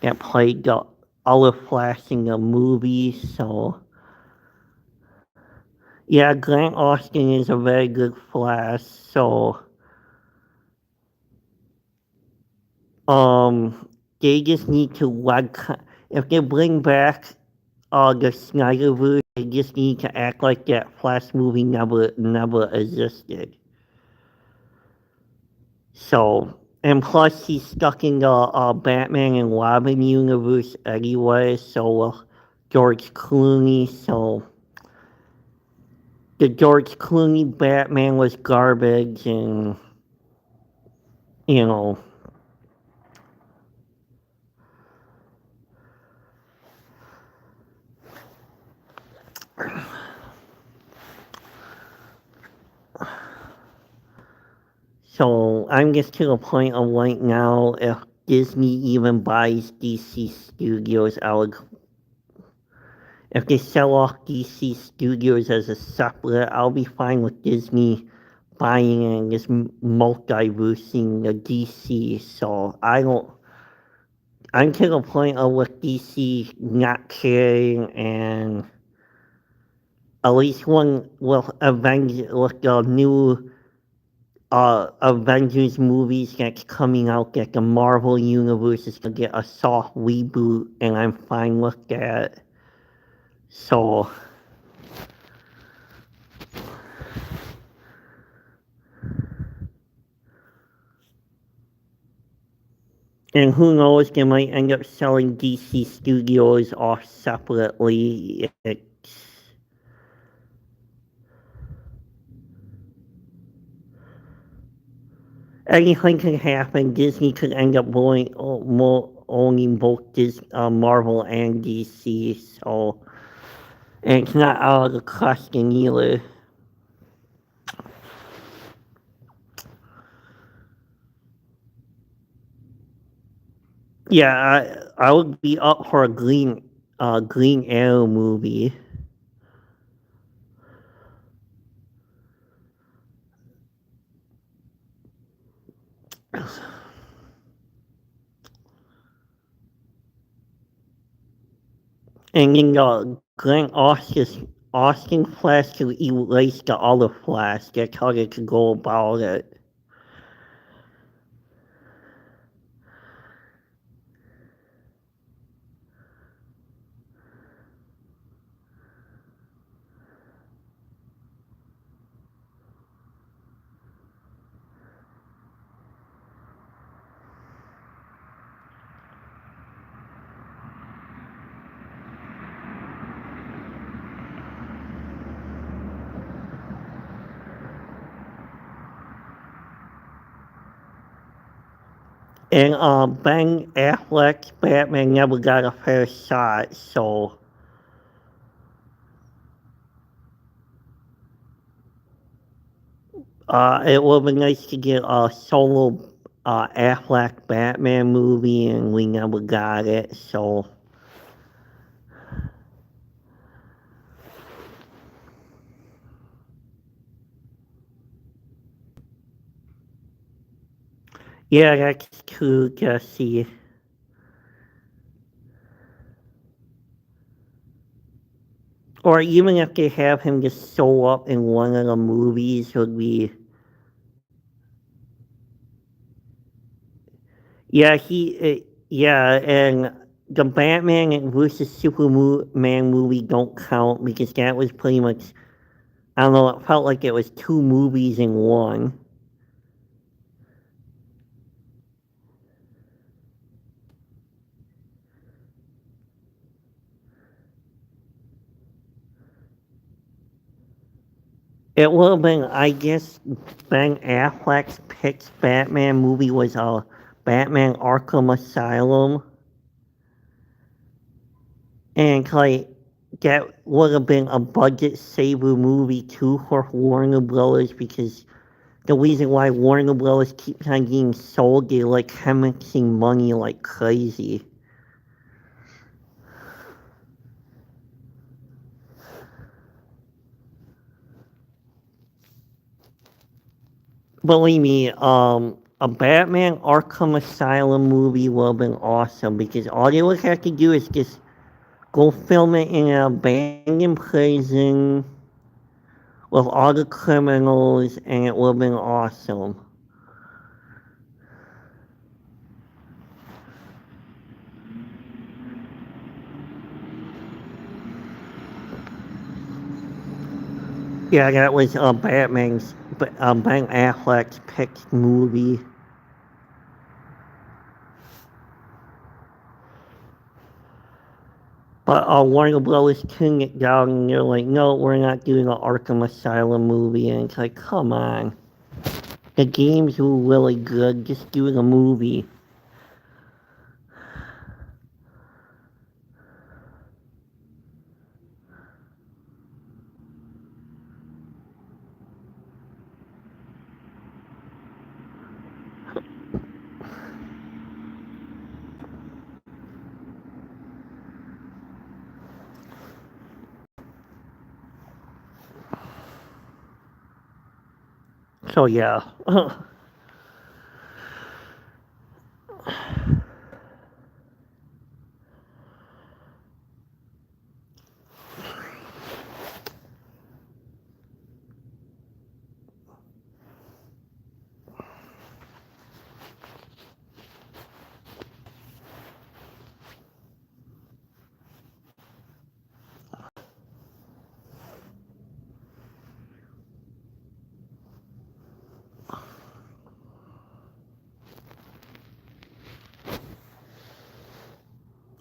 that played the other Flash in the movie. So yeah, Grant Austin is a very good Flash. So they just need to if they bring back the Snyderverse, they just need to act like that Flash movie never existed. So, and plus he's stuck in the Batman and Robin universe anyway, so George Clooney, so the George Clooney Batman was garbage and, you know, so I'm just to the point of right now, if Disney even buys DC Studios, if they sell off DC Studios as a separate, I'll be fine with Disney buying and just multiversing the DC. So I'm to the point of with DC not caring and at least one with with the new Avengers movies that's coming out, that the Marvel Universe is gonna get a soft reboot, and I'm fine with that. So, and who knows, they might end up selling DC Studios off separately. Anything can happen. Disney could end up owning both Marvel and DC, so, and it's not out of the question either. Yeah, I would be up for a Green Arrow movie. And then Grant Austin Flash to erase the other Flash. That's how they could go about it. And Ben Affleck's Batman never got a fair shot, so it would be nice to get a solo Affleck Batman movie, and we never got it. So yeah, that's true, Jesse. Or even if they have him just show up in one of the movies, would be yeah yeah, and the Batman versus Superman movie don't count because that was pretty much I don't know. It felt like it was two movies in one. It would have been, I guess, Ben Affleck's Pitch Batman movie was Batman Arkham Asylum, and like that would have been a budget saver movie too for Warner Brothers because the reason why Warner Brothers keeps on getting sold, they're like hemorrhaging money like crazy. Believe me, a Batman Arkham Asylum movie would have been awesome because all they would have to do is just go film it in an abandoned prison with all the criminals, and it would have been awesome. Yeah, that was Ben Affleck's picked movie. But Warner Brothers turned it down, and they're like, no, we're not doing an Arkham Asylum movie. And it's like, come on. The games were really good, just do the movie. So, yeah.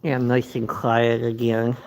Yeah, nice and quiet again.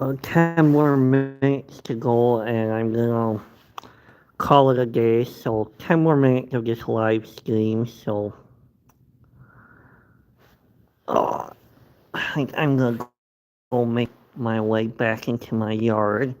10 more minutes to go, and I'm gonna call it a day. So 10 more minutes of this live stream. So oh, I think I'm gonna go make my way back into my yard.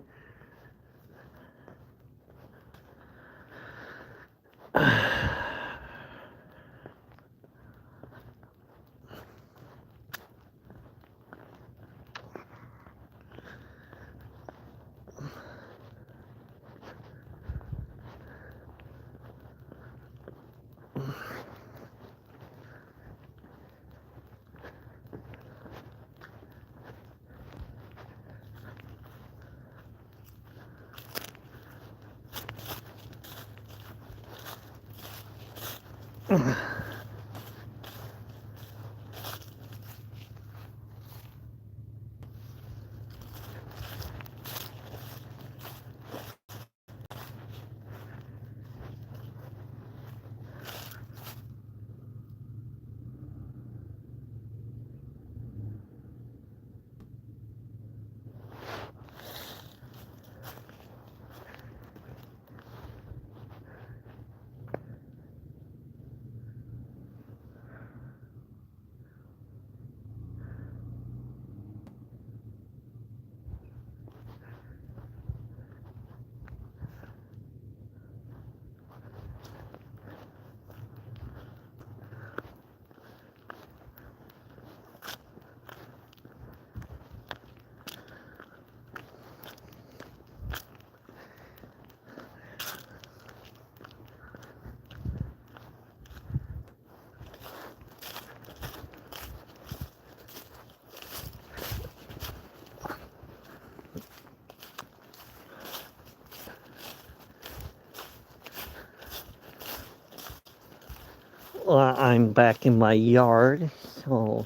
I'm back in my yard, so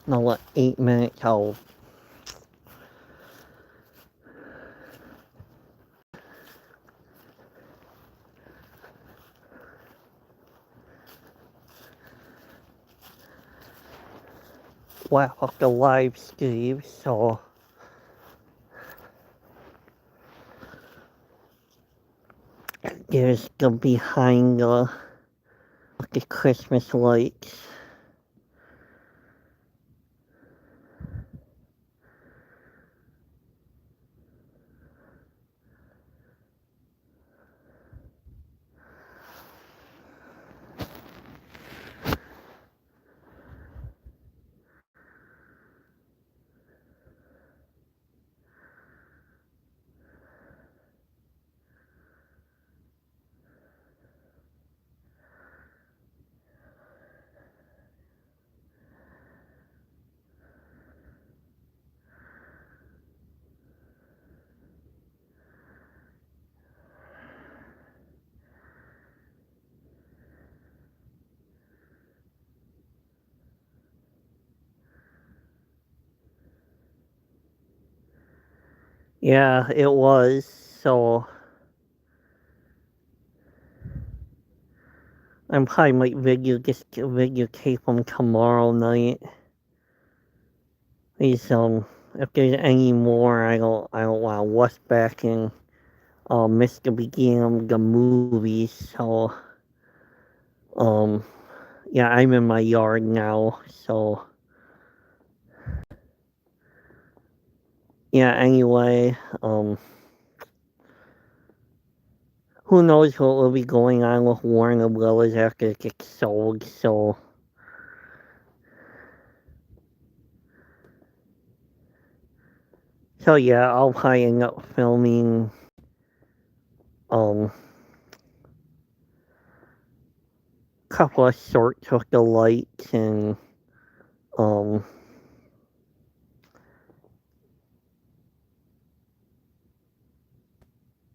another 8 minutes. I'll wrap up the live stream. So there's the behind the Christmas lights. Yeah, it was. So I'm probably might videotape them tomorrow night. These if there's any more, I don't want to rush back and miss the beginning of the movies. So um yeah, I'm in my yard now. So yeah. Anyway, who knows what will be going on with Warner Brothers after it gets sold. So yeah, I'll probably end up filming um couple of shorts with the lights and um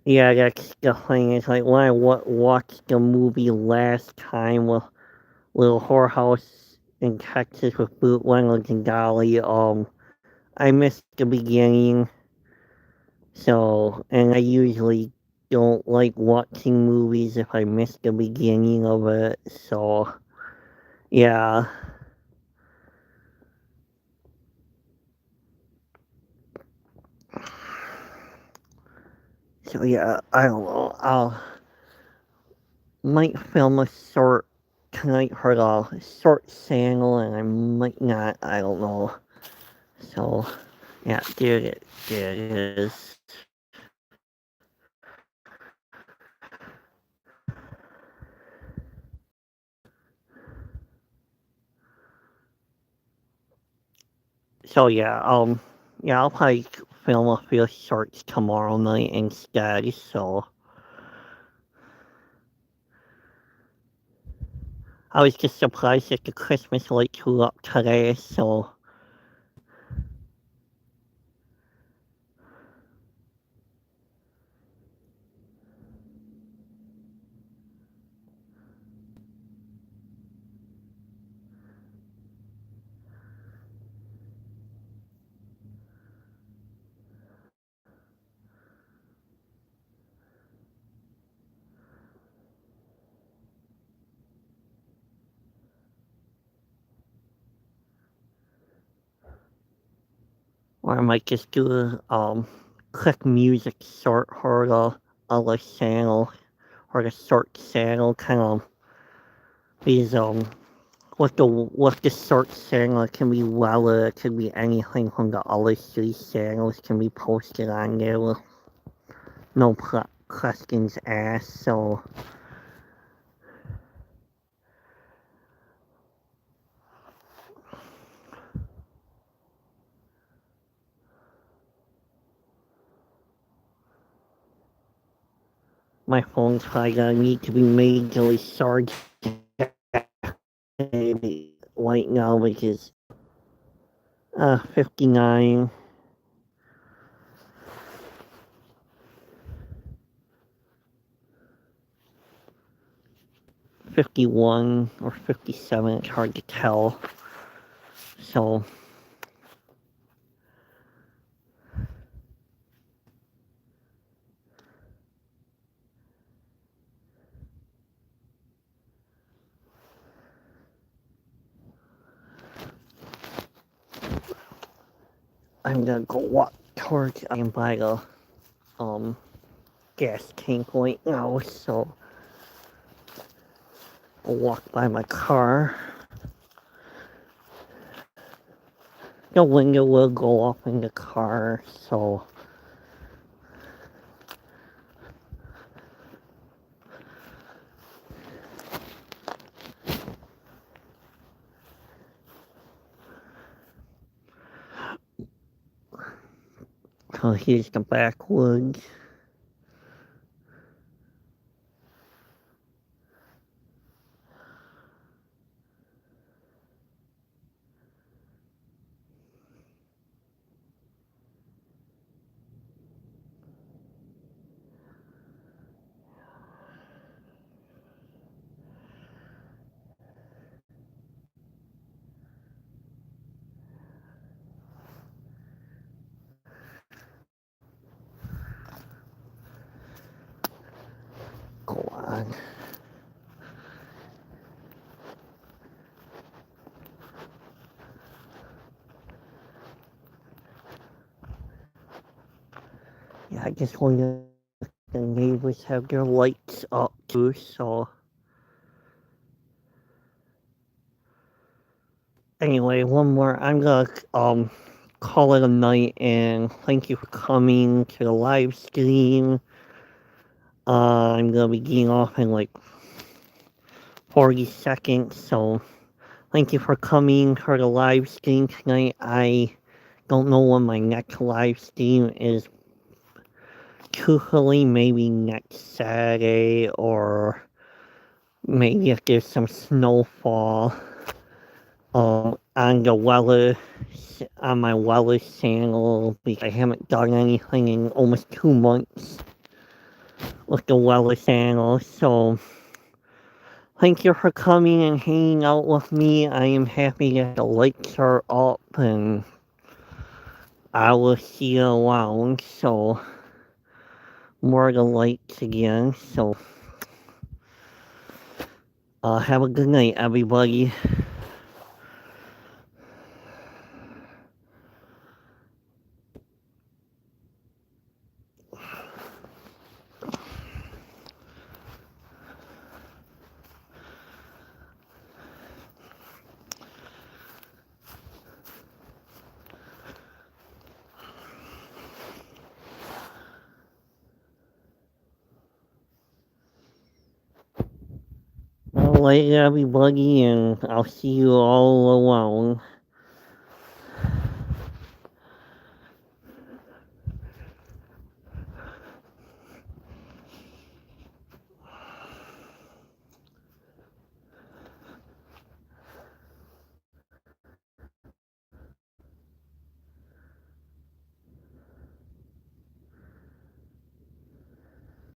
yeah, that's the thing. It's like when I watched the movie last time with Little Whorehouse in Texas with Boot Reynolds and Dolly, I missed the beginning. So, and I usually don't like watching movies if I miss the beginning of it. So, yeah. So yeah, I don't know. I'll might film a short tonight for the short channel, and I might not. I don't know. So yeah, there it is. So yeah, I'll probably film a few shorts tomorrow night instead. So I was just surprised that the Christmas lights flew up today. So or I might just do a quick music short for the other channel or the short channel kind of because with the short channel it can be it can be anything from the other three channels can be posted on there with no questions asked. So my phone's probably gonna need to be majorly charged right now because 59, 51 or 57, it's hard to tell. So I'm gonna go walk towards I am by the gas tank right now, so I'll walk by my car. The window will go off in the car, so here's the backwoods. Go on. Yeah, I just wanted the neighbors have their lights up too, so anyway, one more. I'm gonna call it a night and thank you for coming to the live stream. I'm gonna be getting off in like 40 seconds, so thank you for coming for the live stream tonight. I don't know when my next live stream is. Truthfully, maybe next Saturday or maybe if there's some snowfall. On the weather, on my weather channel, because I haven't done anything in almost 2 months with the weather channel. So thank you for coming and hanging out with me. I am happy that the lights are up and I will see you around. So more of the lights again. So have a good night, everybody. night, everybody, and I'll see you all alone.